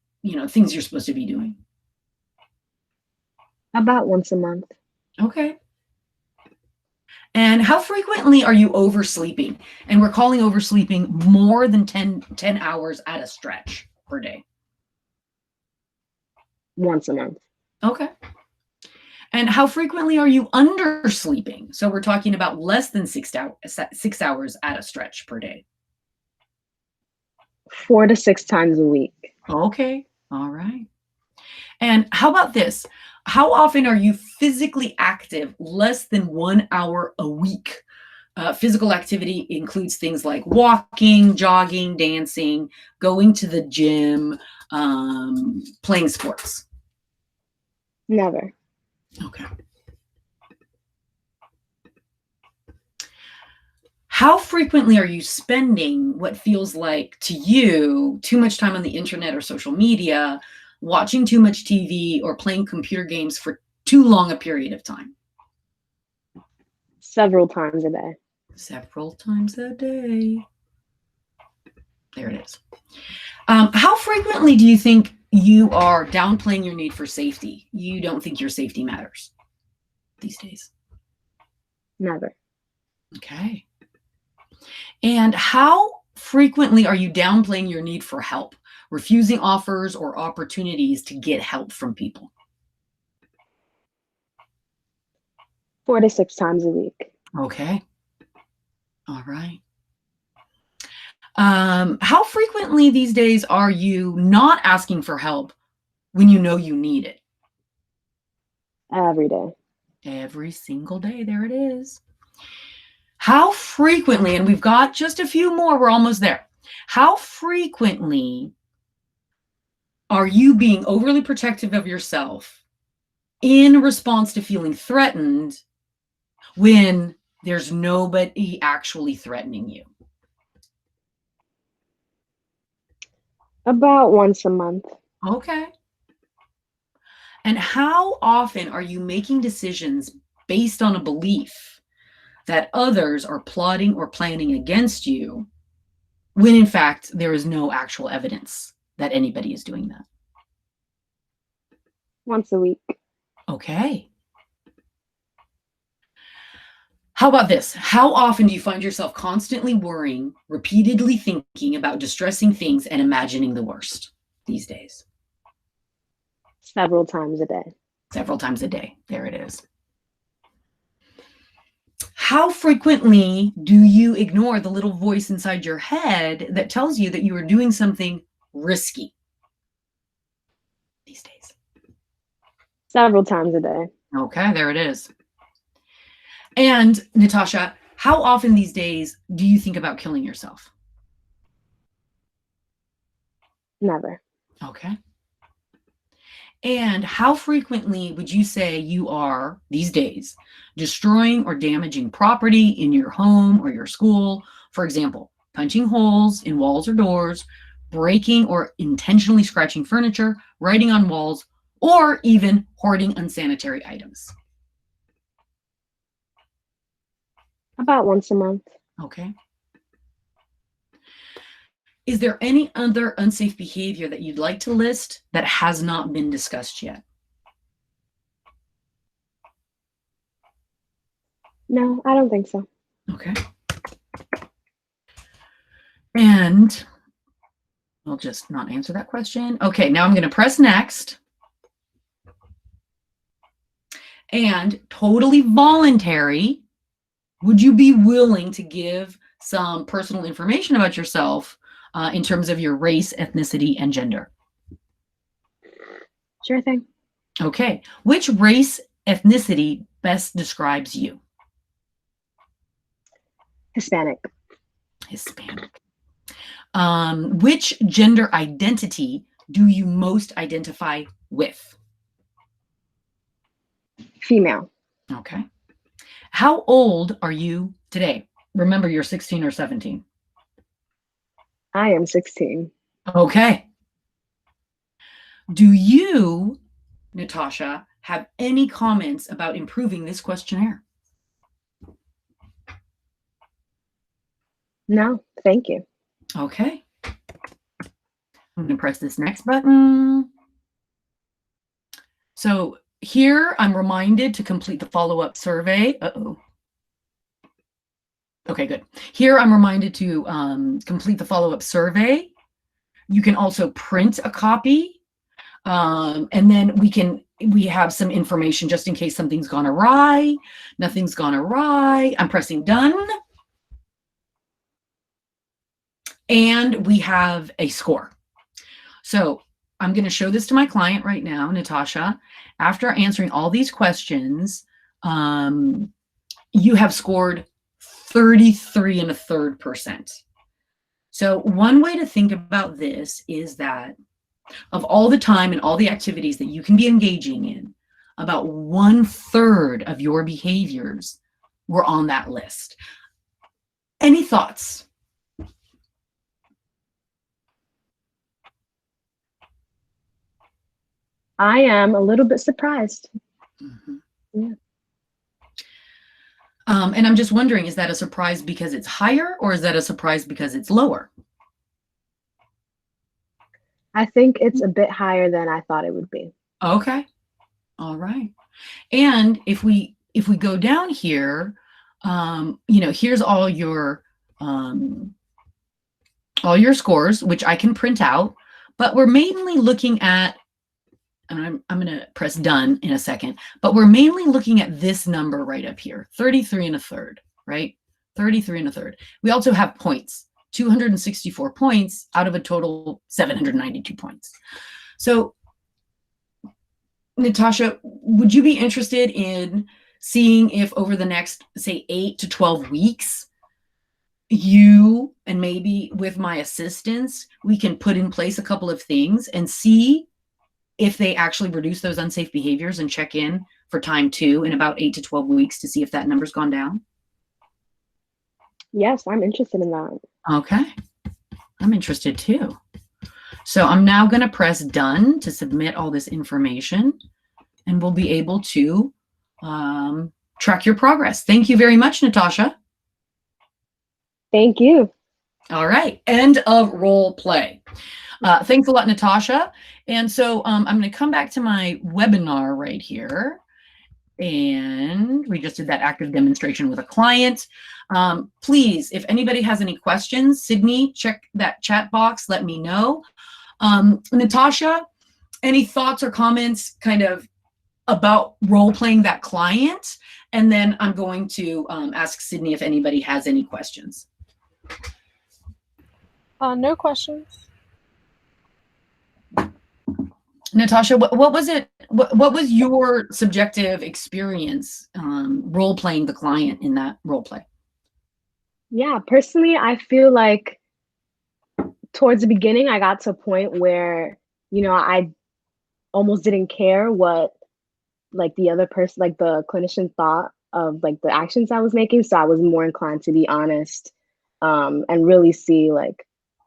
things you're supposed to be doing? About once a month. Okay. And how frequently are you oversleeping? And we're calling oversleeping more than 10 hours at a stretch per day. Once a month. Okay. And how frequently are you undersleeping? So we're talking about less than 6 hours at a stretch per day. 4 to 6 times a week. Okay. All right. And how about this? How often are you physically active less than 1 hour a week? Physical activity includes things like walking, jogging, dancing, going to the gym, playing sports. Never. Okay. How frequently are you spending what feels like to you too much time on the internet or social media, watching too much TV, or playing computer games for too long a period of time? Several times a day. Several times a day. There it is. How frequently do you think you are downplaying your need for safety? You don't think your safety matters these days? Never. Okay. And how frequently are you downplaying your need for help, refusing offers or opportunities to get help from people? 4 to 6 times a week. Okay. All right. How frequently these days are you not asking for help when you know you need it? Every day. Every single day. There it is. How frequently, and we've got just a few more, we're almost there. How frequently are you being overly protective of yourself in response to feeling threatened when there's nobody actually threatening you? About once a month. Okay. And how often are you making decisions based on a belief that others are plotting or planning against you when in fact there is no actual evidence that anybody is doing that? Once a week. Okay. How about this? How often do you find yourself constantly worrying, repeatedly thinking about distressing things and imagining the worst these days? Several times a day. Several times a day. There it is. How frequently do you ignore the little voice inside your head that tells you that you are doing something risky these days? Several times a day. Okay, there it is. And Natasha, how often these days do you think about killing yourself? Never. Okay. And how frequently would you say you are these days destroying or damaging property in your home or your school? For example, punching holes in walls or doors, breaking or intentionally scratching furniture, writing on walls, or even hoarding unsanitary items. About once a month. Okay. Is there any other unsafe behavior that you'd like to list that has not been discussed yet? No, I don't think so. Okay. And I'll just not answer that question. Okay, now I'm going to press next. And totally voluntary, would you be willing to give some personal information about yourself in terms of your race, ethnicity, and gender? Sure thing. Okay. Which race, ethnicity best describes you? Hispanic. Hispanic. Which gender identity do you most identify with? Female. Okay. How old are you today? Remember, you're 16 or 17. I am 16. Okay. Do you, Natasha, have any comments about improving this questionnaire? No, thank you. Okay. I'm going to press this next button. So here I'm reminded to complete the follow-up survey. Uh-oh. Okay, good. Here I'm reminded to complete the follow-up survey. You can also print a copy, and then we have some information just in case something's gone awry. Nothing's gone awry. I'm pressing done. And we have a score. So I'm going to show this to my client right now, Natasha. After answering all these questions, you have scored 33.33%. So one way to think about this is that of all the time and all the activities that you can be engaging in, about 1/3 of your behaviors were on that list. Any thoughts? I am a little bit surprised. Mm-hmm. Yeah. And I'm just wondering, is that a surprise because it's higher, or is that a surprise because it's lower? I think it's a bit higher than I thought it would be. Okay. All right. And if we go down here, here's all your scores, which I can print out, but we're mainly looking at, and I'm going to press done in a second, but we're mainly looking at this number right up here, 33.33, right? 33.33. We also have points, 264 points out of a total 792 points. So Natasha, would you be interested in seeing if over the next, say, 8 to 12 weeks, you and maybe with my assistance, we can put in place a couple of things and see if they actually reduce those unsafe behaviors and check in for time 2 in about 8 to 12 weeks to see if that number's gone down? Yes, I'm interested in that. Okay. I'm interested too. So I'm now going to press done to submit all this information, and we'll be able to track your progress. Thank you very much, Natasha. Thank you. All right. End of role play. Thanks a lot, Natasha. And so I'm going to come back to my webinar right here. And we just did that active demonstration with a client. Please, if anybody has any questions, Sydney, check that chat box. Let me know. Natasha, any thoughts or comments kind of about role-playing that client? And then I'm going to ask Sydney if anybody has any questions. No questions. Natasha, what was it? What was your subjective experience role-playing the client in that role play? Yeah, personally, I feel like towards the beginning, I got to a point where, I almost didn't care what like the other person, like the clinician thought of like the actions I was making. So I was more inclined to be honest and really see like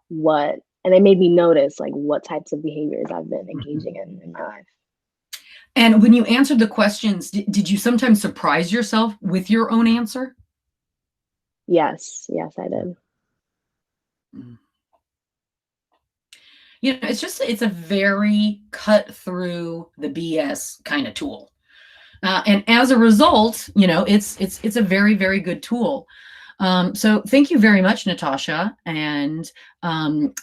what, and it made me notice like what types of behaviors I've been engaging in my life. And when you answered the questions, did you sometimes surprise yourself with your own answer? Yes, I did. It's a very cut through the BS kind of tool. And as a result, it's a very, very good tool. So thank you very much, Natasha. And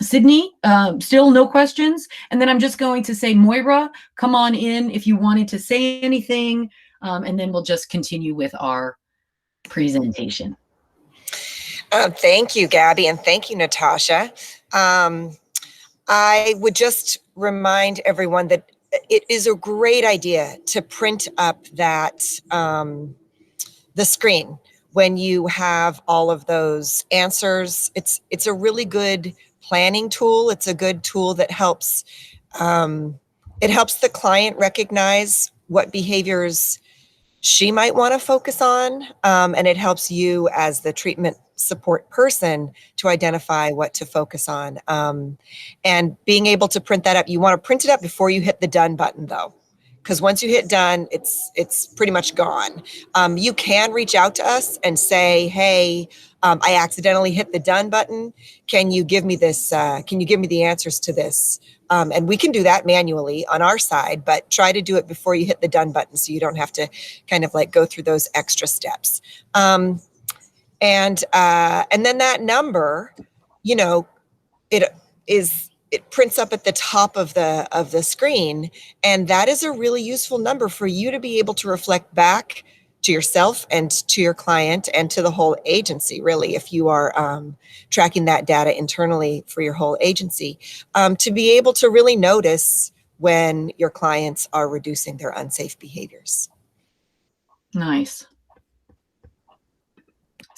Sydney, still no questions. And then I'm just going to say, Moira, come on in if you wanted to say anything. And then we'll just continue with our presentation. Thank you, Gabby, and thank you, Natasha. I would just remind everyone that it is a great idea to print up that the screen when you have all of those answers. It's a really good planning tool. It's a good tool that helps the client recognize what behaviors she might want to focus on, and it helps you as the treatment support person to identify what to focus on. And being able to print that up, you want to print it up before you hit the done button though, because once you hit done, it's pretty much gone. You can reach out to us and say, hey, I accidentally hit the done button. Can you give me this? Can you give me the answers to this? And we can do that manually on our side, but try to do it before you hit the done button so you don't have to kind of like go through those extra steps. And then that number, it prints up at the top of the screen, and that is a really useful number for you to be able to reflect back to yourself and to your client and to the whole agency, really, if you are tracking that data internally for your whole agency, to be able to really notice when your clients are reducing their unsafe behaviors. Nice.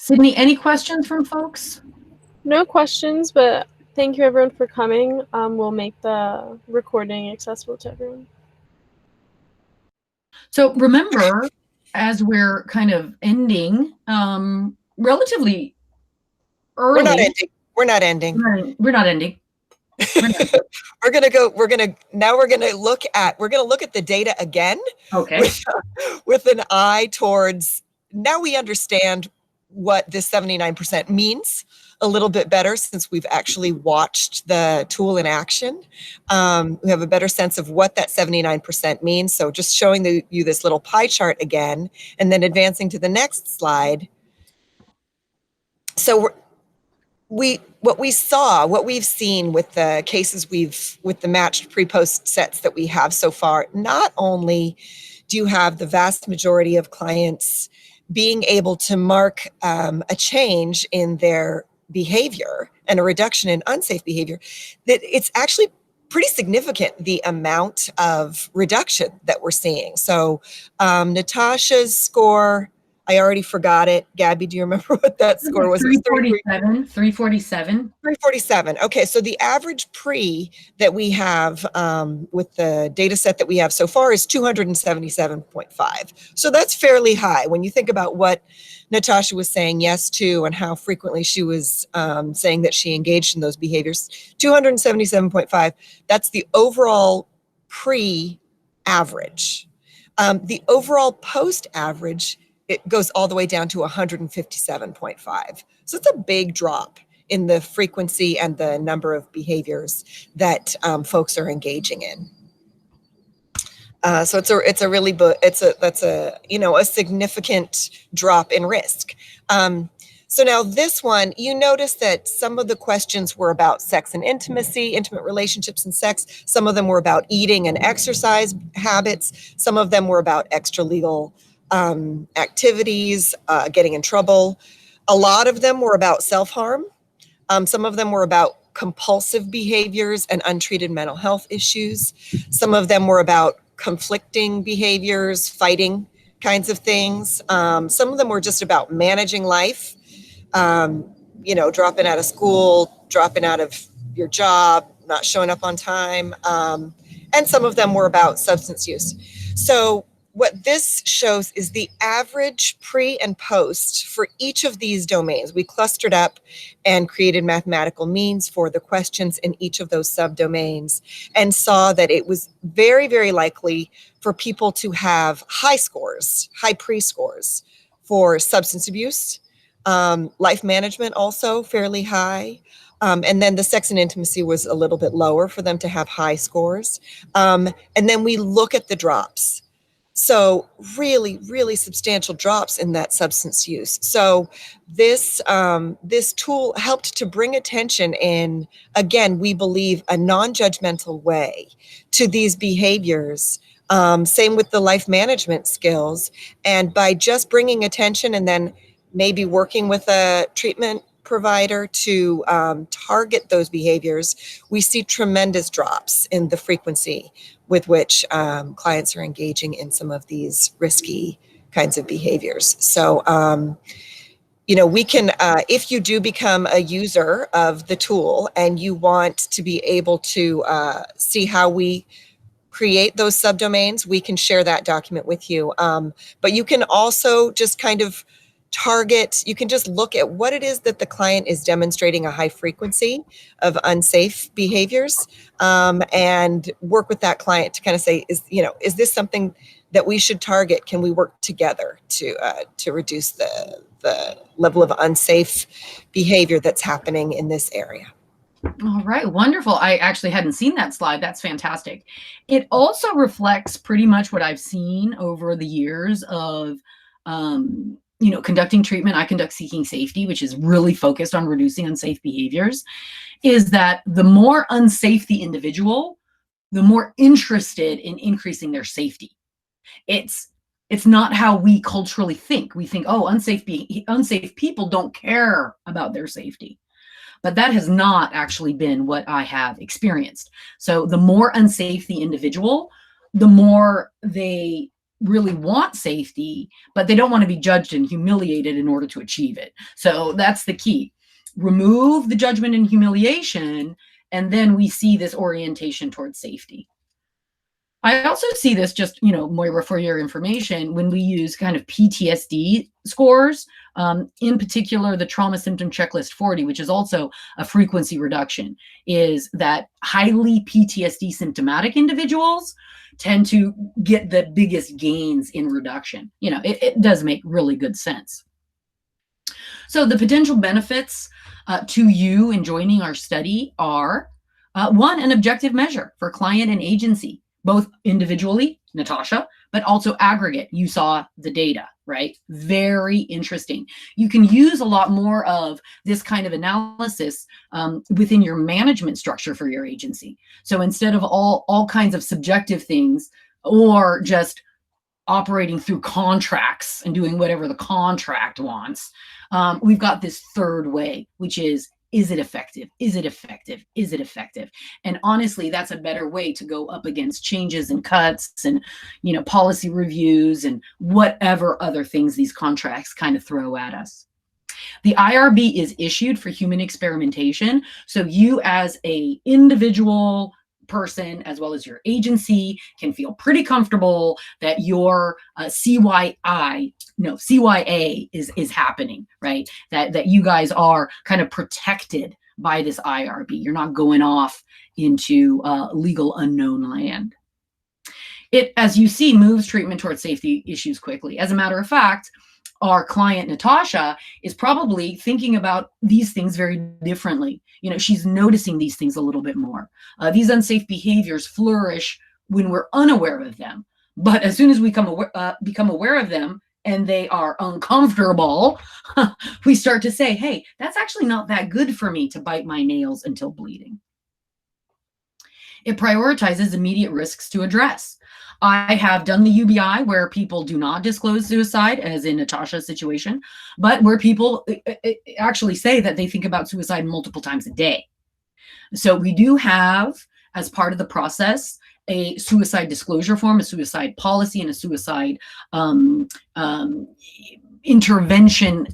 Sydney, any questions from folks? No questions, but thank you everyone for coming. We'll make the recording accessible to everyone. So remember, as we're kind of ending, relatively early. We're not ending. We're not ending. We're not ending. We're gonna look at the data again. Okay. With an eye towards, now we understand what this 79% means a little bit better since we've actually watched the tool in action. We have a better sense of what that 79% means. So just showing you this little pie chart again, and then advancing to the next slide. So what we've seen with the cases with the matched pre-post sets that we have so far, not only do you have the vast majority of clients being able to mark a change in their behavior and a reduction in unsafe behavior, that it's actually pretty significant, the amount of reduction that we're seeing. So Natasha's score, I already forgot it. Gabby, do you remember what that score was? 347. 347. 347. Okay, so the average pre that we have with the data set that we have so far is 277.5. So that's fairly high when you think about what Natasha was saying yes to and how frequently she was saying that she engaged in those behaviors. 277.5, that's the overall pre-average. The overall post-average, it goes all the way down to 157.5. So it's a big drop in the frequency and the number of behaviors that folks are engaging in. So that's a significant drop in risk. So now this one, you notice that some of the questions were about sex and intimacy, intimate relationships and sex. Some of them were about eating and exercise habits. Some of them were about extra-legal activities, getting in trouble. A lot of them were about self-harm. Some of them were about compulsive behaviors and untreated mental health issues. Some of them were about conflicting behaviors, fighting kinds of things. Some of them were just about managing life, dropping out of school, dropping out of your job, not showing up on time. And some of them were about substance use. So what this shows is the average pre and post for each of these domains. We clustered up and created mathematical means for the questions in each of those subdomains and saw that it was very, very likely for people to have high scores, high pre-scores for substance abuse, life management also fairly high. And then the sex and intimacy was a little bit lower for them to have high scores. And then we look at the drops. So really, really substantial drops in that substance use. So this tool helped to bring attention in, again, we believe, a non-judgmental way to these behaviors. Same with the life management skills. And by just bringing attention and then maybe working with a treatment provider to target those behaviors, we see tremendous drops in the frequency with which clients are engaging in some of these risky kinds of behaviors. So, we can, if you do become a user of the tool and you want to be able to see how we create those subdomains, we can share that document with you. But you can also just kind of target, you can just look at what it is that the client is demonstrating a high frequency of unsafe behaviors, and work with that client to kind of say, is this something that we should target? Can we work together to reduce the level of unsafe behavior that's happening in this area? All right, wonderful. I actually hadn't seen that slide. That's fantastic. It also reflects pretty much what I've seen over the years of conducting treatment. I conduct Seeking Safety, which is really focused on reducing unsafe behaviors, is that the more unsafe the individual, the more interested in increasing their safety. It's not how we culturally think. We think, oh, unsafe people don't care about their safety. But that has not actually been what I have experienced. So the more unsafe the individual, the more they really want safety, but they don't want to be judged and humiliated in order to achieve it. So that's the key. Remove the judgment and humiliation, and then we see this orientation towards safety. I also see this, just, Moira, for your information, when we use kind of PTSD scores, in particular, the Trauma Symptom Checklist 40, which is also a frequency reduction, is that highly PTSD symptomatic individuals tend to get the biggest gains in reduction. It does make really good sense. So the potential benefits to you in joining our study are, one, an objective measure for client and agency, both individually, Natasha, but also aggregate. You saw the data, right? Very interesting. You can use a lot more of this kind of analysis within your management structure for your agency. So instead of all kinds of subjective things, or just operating through contracts and doing whatever the contract wants, we've got this third way, which is it effective? Is it effective? Is it effective? And honestly, that's a better way to go up against changes and cuts and, policy reviews and whatever other things these contracts kind of throw at us. The IRB is issued for human experimentation. So you as a individual person, as well as your agency, can feel pretty comfortable that your CYA is happening, right? That you guys are kind of protected by this IRB. You're not going off into legal unknown land. It, as you see, moves treatment towards safety issues quickly. As a matter of fact, our client, Natasha, is probably thinking about these things very differently. She's noticing these things a little bit more. These unsafe behaviors flourish when we're unaware of them. But as soon as we become aware of them and they are uncomfortable, we start to say, hey, that's actually not that good for me to bite my nails until bleeding. It prioritizes immediate risks to address. I have done the UBI where people do not disclose suicide, as in Natasha's situation, but where people actually say that they think about suicide multiple times a day. So we do have, as part of the process, a suicide disclosure form, a suicide policy, and a suicide intervention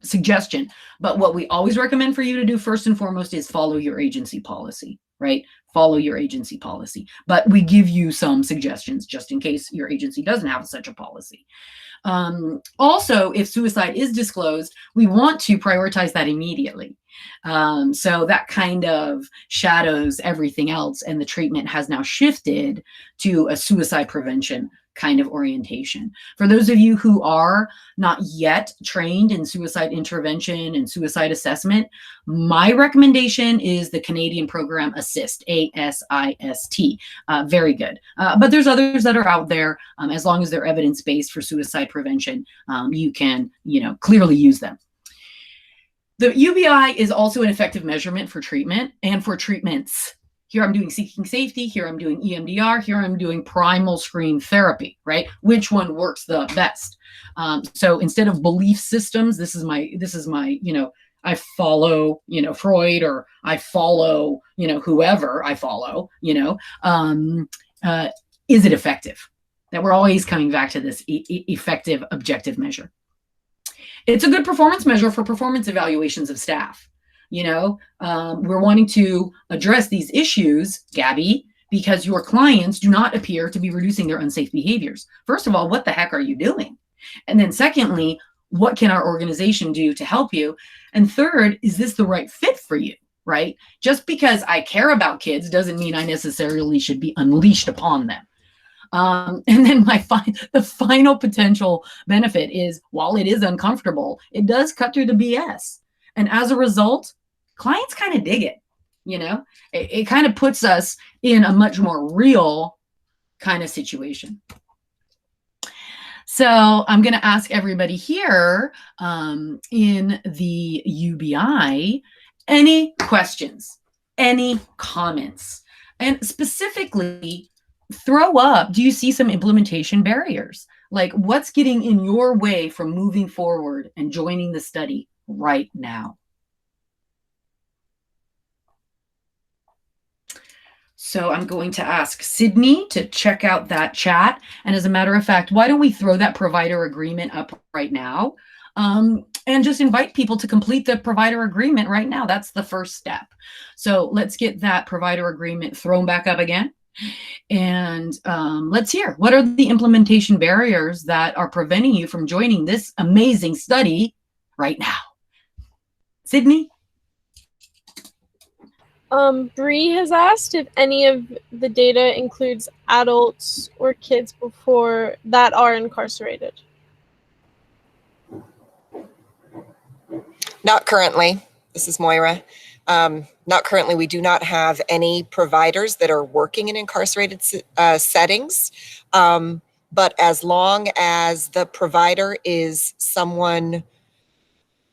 suggestion. But what we always recommend for you to do first and foremost is follow your agency policy, right? Follow your agency policy. But we give you some suggestions just in case your agency doesn't have such a policy. Also, if suicide is disclosed, we want to prioritize that immediately. So that kind of shadows everything else, and the treatment has now shifted to a suicide prevention kind of orientation. For those of you who are not yet trained in suicide intervention and suicide assessment, my recommendation is the Canadian program ASSIST, ASIST. Very good. But there's others that are out there. As long as they're evidence-based for suicide prevention, you can, clearly use them. The UBI is also an effective measurement for treatment and for treatments. Here I'm doing seeking safety, here I'm doing EMDR, here I'm doing primal screen therapy, right? Which one works the best? So instead of belief systems, this is my, I follow, Freud, or I follow, whoever I follow, is it effective? That we're always coming back to this effective objective measure. It's a good performance measure for performance evaluations of staff. We're wanting to address these issues, Gabby, because your clients do not appear to be reducing their unsafe behaviors. First of all, what the heck are you doing? And then secondly, what can our organization do to help you? And third, is this the right fit for you, right? Just because I care about kids doesn't mean I necessarily should be unleashed upon them. And then the final potential benefit is, while it is uncomfortable, it does cut through the BS. And as a result, clients kind of dig it, it kind of puts us in a much more real kind of situation. So I'm going to ask everybody here in the UBI, any questions, any comments, and specifically throw up, do you see some implementation barriers? Like, what's getting in your way from moving forward and joining the study right now? So I'm going to ask Sydney to check out that chat. And as a matter of fact, why don't we throw that provider agreement up right now? And just invite people to complete the provider agreement right now. That's the first step. So let's get that provider agreement thrown back up again. And let's hear, what are the implementation barriers that are preventing you from joining this amazing study right now? Sydney? Bree has asked if any of the data includes adults or kids before that are incarcerated. Not currently. This is Moira. Not currently. We do not have any providers that are working in incarcerated settings. But as long as the provider is someone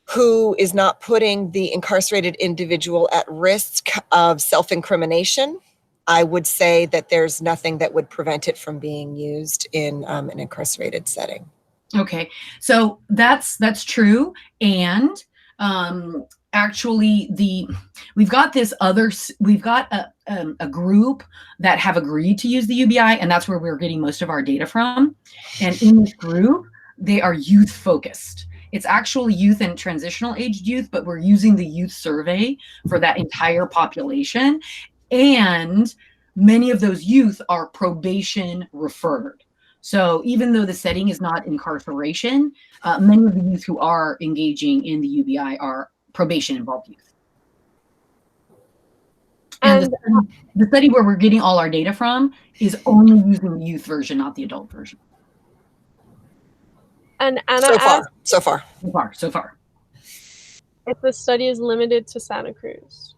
who is not putting the incarcerated individual at risk of self-incrimination, I would say that there's nothing that would prevent it from being used in an incarcerated setting. Okay, so that's true. And actually, we've got a group that have agreed to use the UBI, and that's where we're getting most of our data from. And in this group, they are youth focused. It's actually youth and transitional aged youth, but we're using the youth survey for that entire population. And many of those youth are probation referred. So even though the setting is not incarceration, many of the youth who are engaging in the UBI are probation involved youth. And the study where we're getting all our data from is only using the youth version, not the adult version. And Anna So far. If the study is limited to Santa Cruz.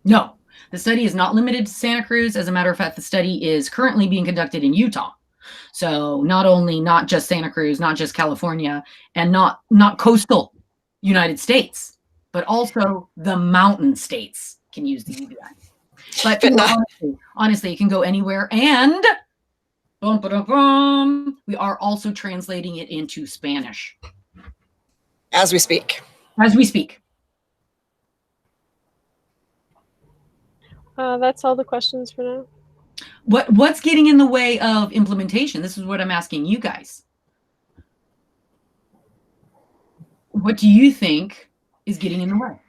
No, the study is not limited to Santa Cruz. As a matter of fact, the study is currently being conducted in Utah. So not just Santa Cruz, not just California, and not coastal United States, but also the mountain states can use the UBI. But honestly, it can go anywhere. And we are also translating it into Spanish. As we speak. That's all the questions for now. What's getting in the way of implementation? This is what I'm asking you guys. What do you think is getting in the way?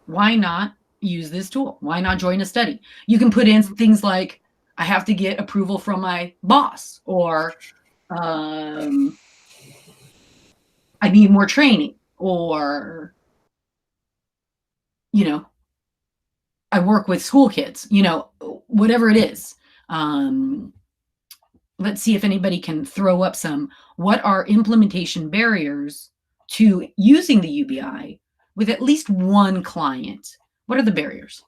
Why not use this tool? Why not join a study? You can put in things like, I have to get approval from my boss, or I need more training, or, I work with school kids, whatever it is. Let's see if anybody can throw up some. What are implementation barriers to using the UBI with at least one client? What are the barriers?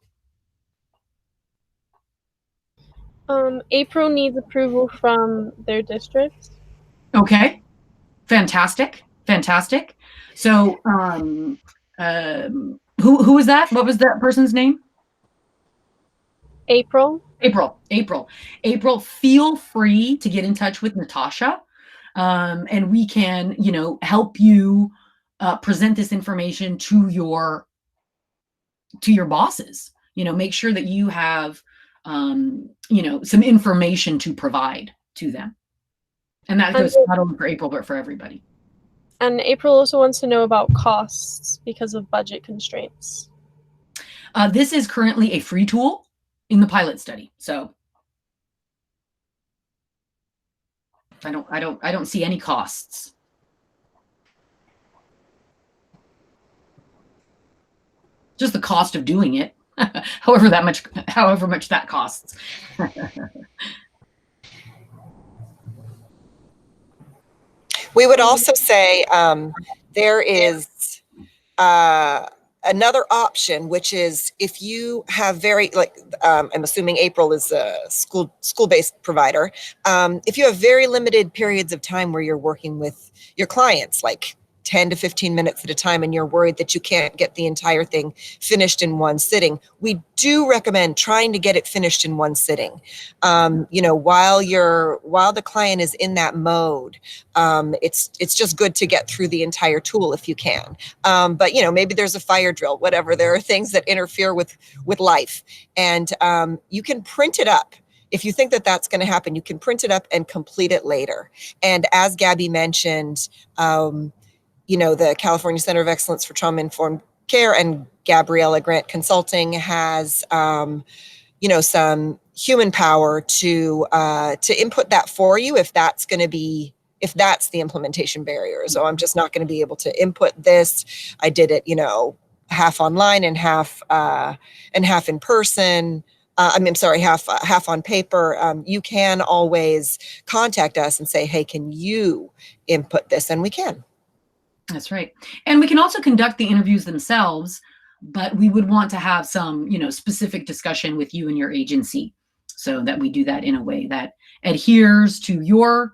April needs approval from their district. Okay, fantastic. So, who was that? What was that person's name? April, feel free to get in touch with Natasha, and we can, help you present this information to your bosses. Make sure that you have, some information to provide to them. And that goes not only for April, but for everybody. And April also wants to know about costs because of budget constraints. This is currently a free tool in the pilot study. So I don't see any costs. Just the cost of doing it, however much that costs. We would also say there is another option, which is if you have I'm assuming April is a school-based provider. If you have very limited periods of time where you're working with your clients, like 10 to 15 minutes at a time and you're worried that you can't get the entire thing finished in one sitting, we do recommend trying to get it finished in one sitting. You know, while the client is in that mode, it's just good to get through the entire tool if you can. But you know, maybe there's a fire drill, whatever. There are things that interfere with life, and you can print it up. If you think that that's going to happen, you can print it up and complete it later. And as Gabby mentioned, you know, the California Center of Excellence for Trauma-Informed Care and Gabriella Grant Consulting has, you know, some human power to input that for you if that's the implementation barrier. So I'm just not going to be able to input this. I did it, you know, half online and half in person. I'm sorry, half on paper. You can always contact us and say, hey, can you input this? And we can. That's right. And we can also conduct the interviews themselves, but we would want to have some, you know, specific discussion with you and your agency so that we do that in a way that adheres to your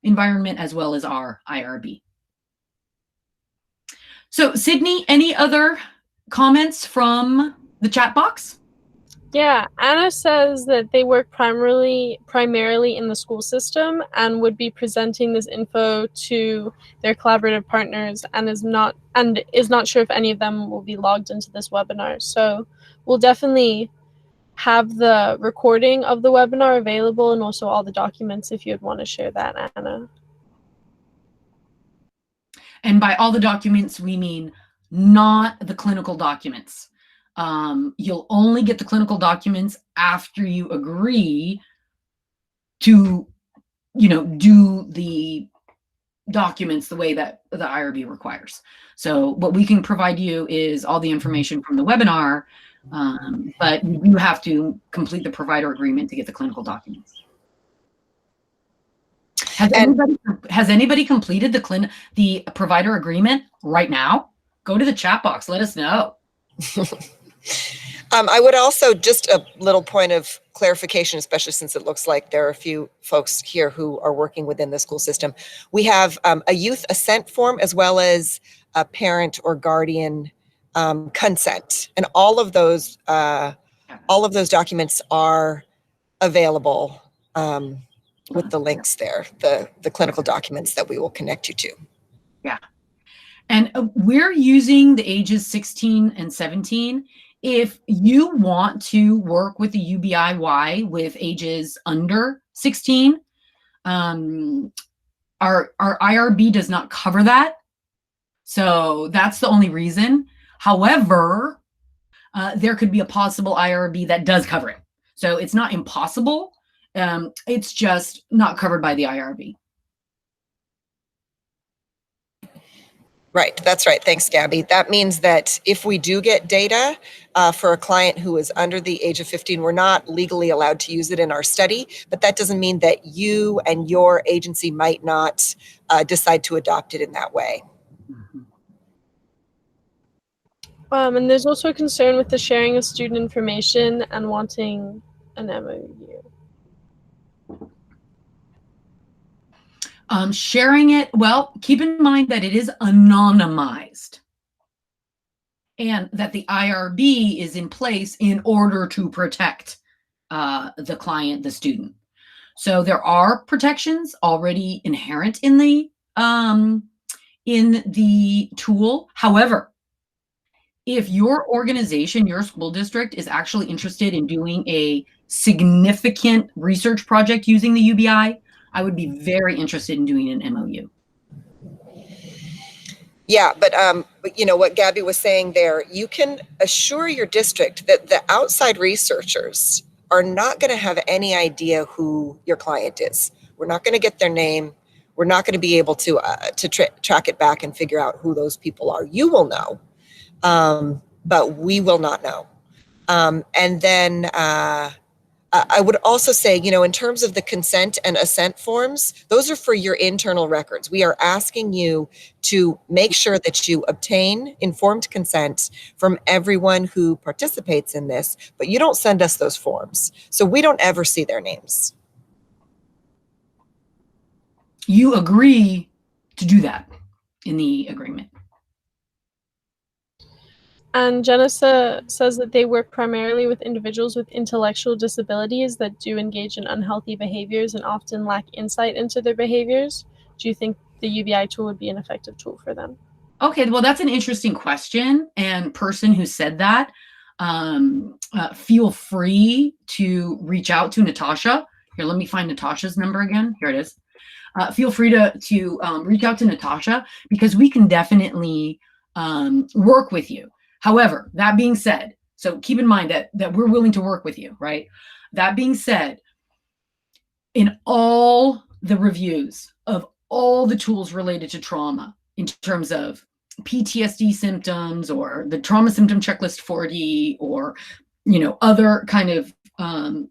environment as well as our IRB. So Sydney, any other comments from the chat box? Yeah, Anna says that they work primarily in the school system and would be presenting this info to their collaborative partners and is not sure if any of them will be logged into this webinar. So we'll definitely have the recording of the webinar available and also all the documents if you'd want to share that, Anna. And by all the documents, we mean not the clinical documents. You'll only get the clinical documents after you agree to, you know, do the documents the way that the IRB requires. So what we can provide you is all the information from the webinar, but you have to complete the provider agreement to get the clinical documents. Has anybody completed the provider agreement right now? Go to the chat box. Let us know. I would also, just a little point of clarification, especially since it looks like there are a few folks here who are working within the school system. We have a youth assent form as well as a parent or guardian consent, and all of those documents are available with the links there, the clinical documents that we will connect you to. Yeah. And we're using the ages 16 and 17. If you want to work with the UBIY with ages under 16, our IRB does not cover that. So that's the only reason. However, there could be a possible IRB that does cover it. So it's not impossible. It's just not covered by the IRB. Right, that's right. Thanks, Gabby. That means that if we do get data for a client who is under the age of 15, we're not legally allowed to use it in our study, but that doesn't mean that you and your agency might not decide to adopt it in that way. And there's also a concern with the sharing of student information and wanting an MOU. Sharing it, well, keep in mind that it is anonymized and that the IRB is in place in order to protect the client, the student. So there are protections already inherent in the tool. However, if your organization, your school district is actually interested in doing a significant research project using the UBI, I would be very interested in doing an MOU. Yeah, but you know what Gabby was saying there, you can assure your district that the outside researchers are not going to have any idea who your client is. We're not going to get their name. We're not going to be able to track it back and figure out who those people are. You will know, but we will not know. And then I would also say, you know, in terms of the consent and assent forms, those are for your internal records. We are asking you to make sure that you obtain informed consent from everyone who participates in this, but you don't send us those forms. So we don't ever see their names. You agree to do that. in the agreement. And Jenissa says that they work primarily with individuals with intellectual disabilities that do engage in unhealthy behaviors and often lack insight into their behaviors. Do you think the UBI tool would be an effective tool for them? Okay, well, that's an interesting question. And person who said that, feel free to reach out to Natasha. Here, let me find Natasha's number again. Here it is. Feel free to reach out to Natasha, because we can definitely work with you. However, that being said, so keep in mind that we're willing to work with you, right? That being said, in all the reviews of all the tools related to trauma, in terms of PTSD symptoms or the trauma symptom checklist 40, or other kind of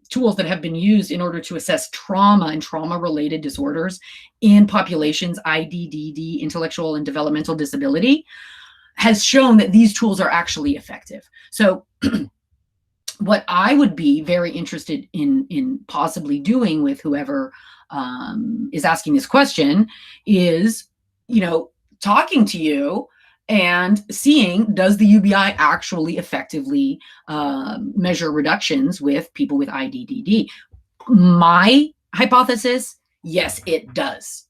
tools that have been used in order to assess trauma and trauma-related disorders in populations, IDDD, intellectual and developmental disability, has shown that these tools are actually effective. So what I would be very interested in possibly doing with whoever is asking this question is, talking to you and seeing, does the UBI actually effectively measure reductions with people with IDDD? My hypothesis, yes, it does.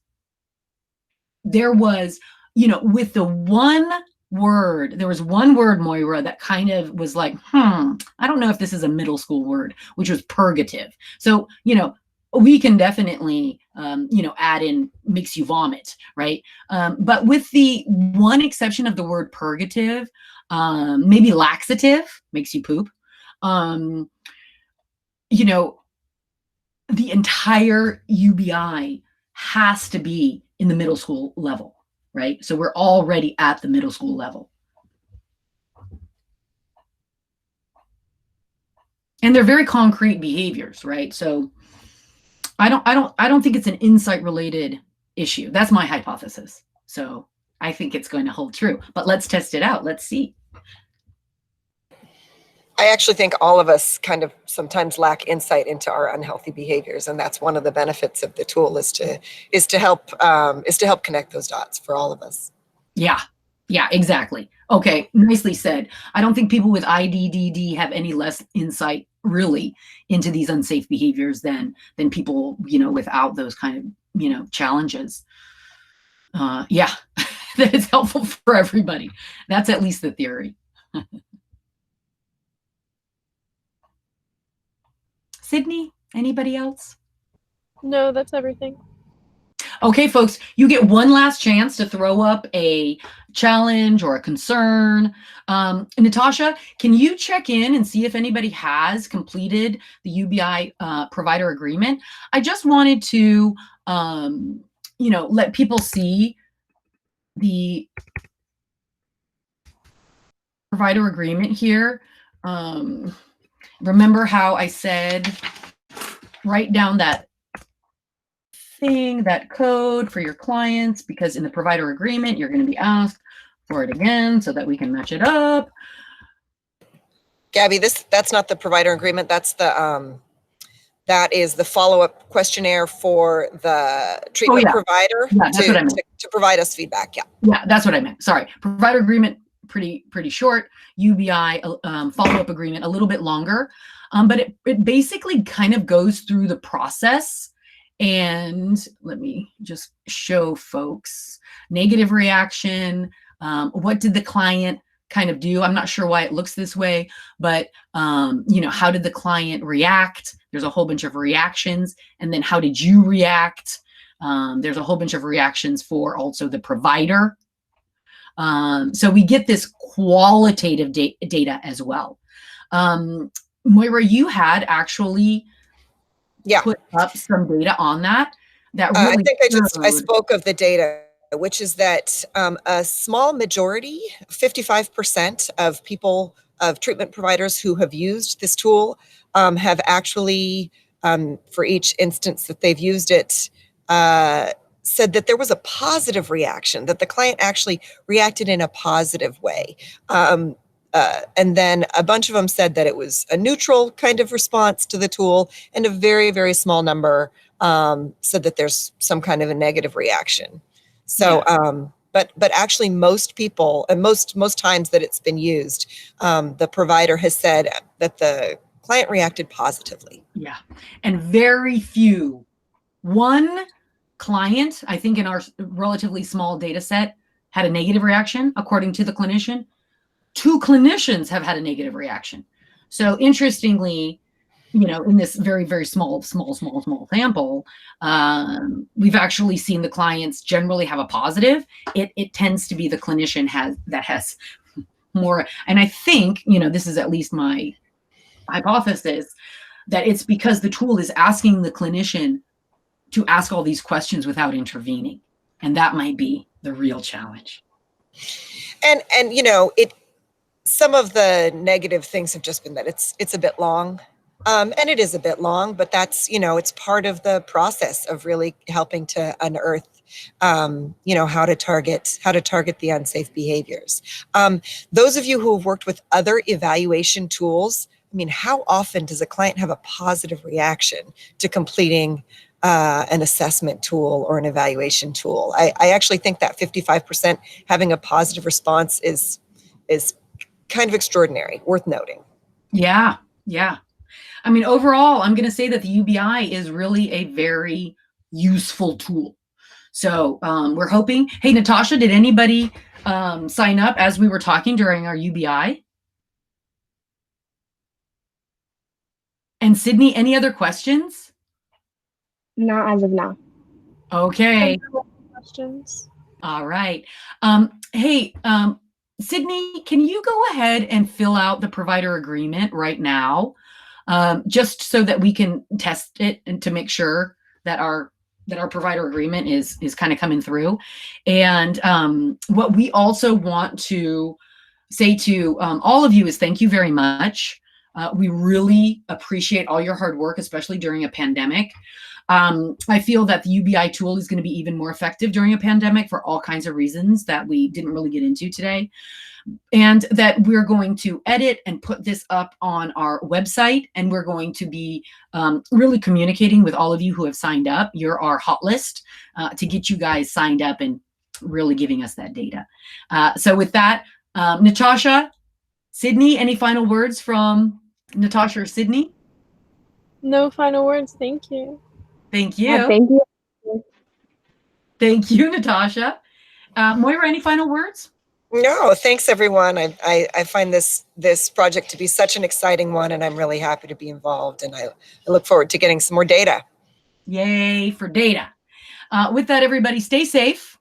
There was, with the one word, there was one word, Moira, that kind of was like, I don't know if this is a middle school word, which was purgative. So, we can definitely, add in makes you vomit, right? But with the one exception of the word purgative, maybe laxative makes you poop, the entire UBI has to be in the middle school level, right? So we're already at the middle school level. And they're very concrete behaviors, right? So I don't think it's an insight related issue. That's my hypothesis. So I think it's going to hold true, but let's test it out. Let's see. I actually think all of us kind of sometimes lack insight into our unhealthy behaviors, and that's one of the benefits of the tool is to help connect those dots for all of us. Yeah, exactly. Okay, nicely said. I don't think people with IDDD have any less insight really into these unsafe behaviors than people without those kind of challenges. Yeah, that is helpful for everybody. That's at least the theory. Sydney, anybody else? No, that's everything. Okay, folks, you get one last chance to throw up a challenge or a concern. Natasha, can you check in and see if anybody has completed the UBI provider agreement? I just wanted to, let people see the provider agreement here. Remember how I said, write down that thing, that code for your clients, because in the provider agreement, you're going to be asked for it again so that we can match it up. Gabby, that's not the provider agreement. That's that is the follow-up questionnaire for the treatment provider to provide us feedback. Yeah, that's what I meant. Sorry. Provider agreement, pretty short. UBI follow-up agreement, a little bit longer. But it basically kind of goes through the process. And let me just show folks negative reaction. What did the client kind of do? I'm not sure why it looks this way, but how did the client react? There's a whole bunch of reactions. And then how did you react? There's a whole bunch of reactions for also the provider. So we get this qualitative data as well. Moira, you had actually put up some data on that. Really I think I spoke of the data, which is that a small majority, 55% of treatment providers who have used this tool have actually, for each instance that they've used it, said that there was a positive reaction, that the client actually reacted in a positive way. And then a bunch of them said that it was a neutral kind of response to the tool, and a very, very small number said that there's some kind of a negative reaction. So but actually most people, and most times that it's been used, the provider has said that the client reacted positively. Yeah, and very few. One client, I think in our relatively small data set, had a negative reaction, according to the clinician. 2 clinicians have had a negative reaction. So interestingly, you know, in this very, very small sample, we've actually seen the clients generally have a positive. It tends to be the clinician that has more. And I think, you know, this is at least my hypothesis, that it's because the tool is asking the clinician to ask all these questions without intervening. And that might be the real challenge. And you know, some of the negative things have just been that it's a bit long. And it is a bit long, but that's, you know, it's part of the process of really helping to unearth, you know, how to target the unsafe behaviors. Those of you who have worked with other evaluation tools, I mean, how often does a client have a positive reaction to completing an assessment tool or an evaluation tool? I actually think that 55% having a positive response is kind of extraordinary, worth noting. Yeah, yeah. I mean, overall, I'm going to say that the UBI is really a very useful tool. So we're hoping. Hey, Natasha, did anybody sign up as we were talking during our UBI? And Sydney, any other questions? Not as of now. Okay. Questions? All right. Hey, Sydney, can you go ahead and fill out the provider agreement right now, just so that we can test it and to make sure that our provider agreement is kind of coming through. And what we also want to say to all of you is thank you very much. We really appreciate all your hard work, especially during a pandemic. I feel that the UBI tool is going to be even more effective during a pandemic for all kinds of reasons that we didn't really get into today. And that we're going to edit and put this up on our website, and we're going to be really communicating with all of you who have signed up. You're our hot list to get you guys signed up and really giving us that data. So with that, Natasha, Sydney, any final words from Natasha or Sydney? No final words. Thank you. Thank you. Yeah, thank you. Thank you, Natasha. Moira, any final words? No, thanks everyone. I find this project to be such an exciting one, and I'm really happy to be involved, and I look forward to getting some more data. Yay for data. With that, everybody, stay safe.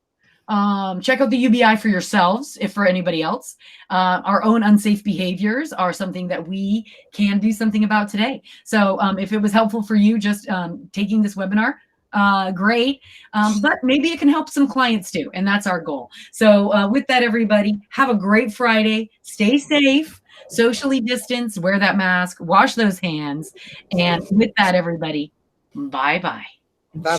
Check out the UBI for yourselves, if for anybody else. Our own unsafe behaviors are something that we can do something about today. So if it was helpful for you just taking this webinar, great. But maybe it can help some clients too, and that's our goal. So with that, everybody, have a great Friday. Stay safe, socially distance, wear that mask, wash those hands. And with that, everybody, bye-bye. Bye.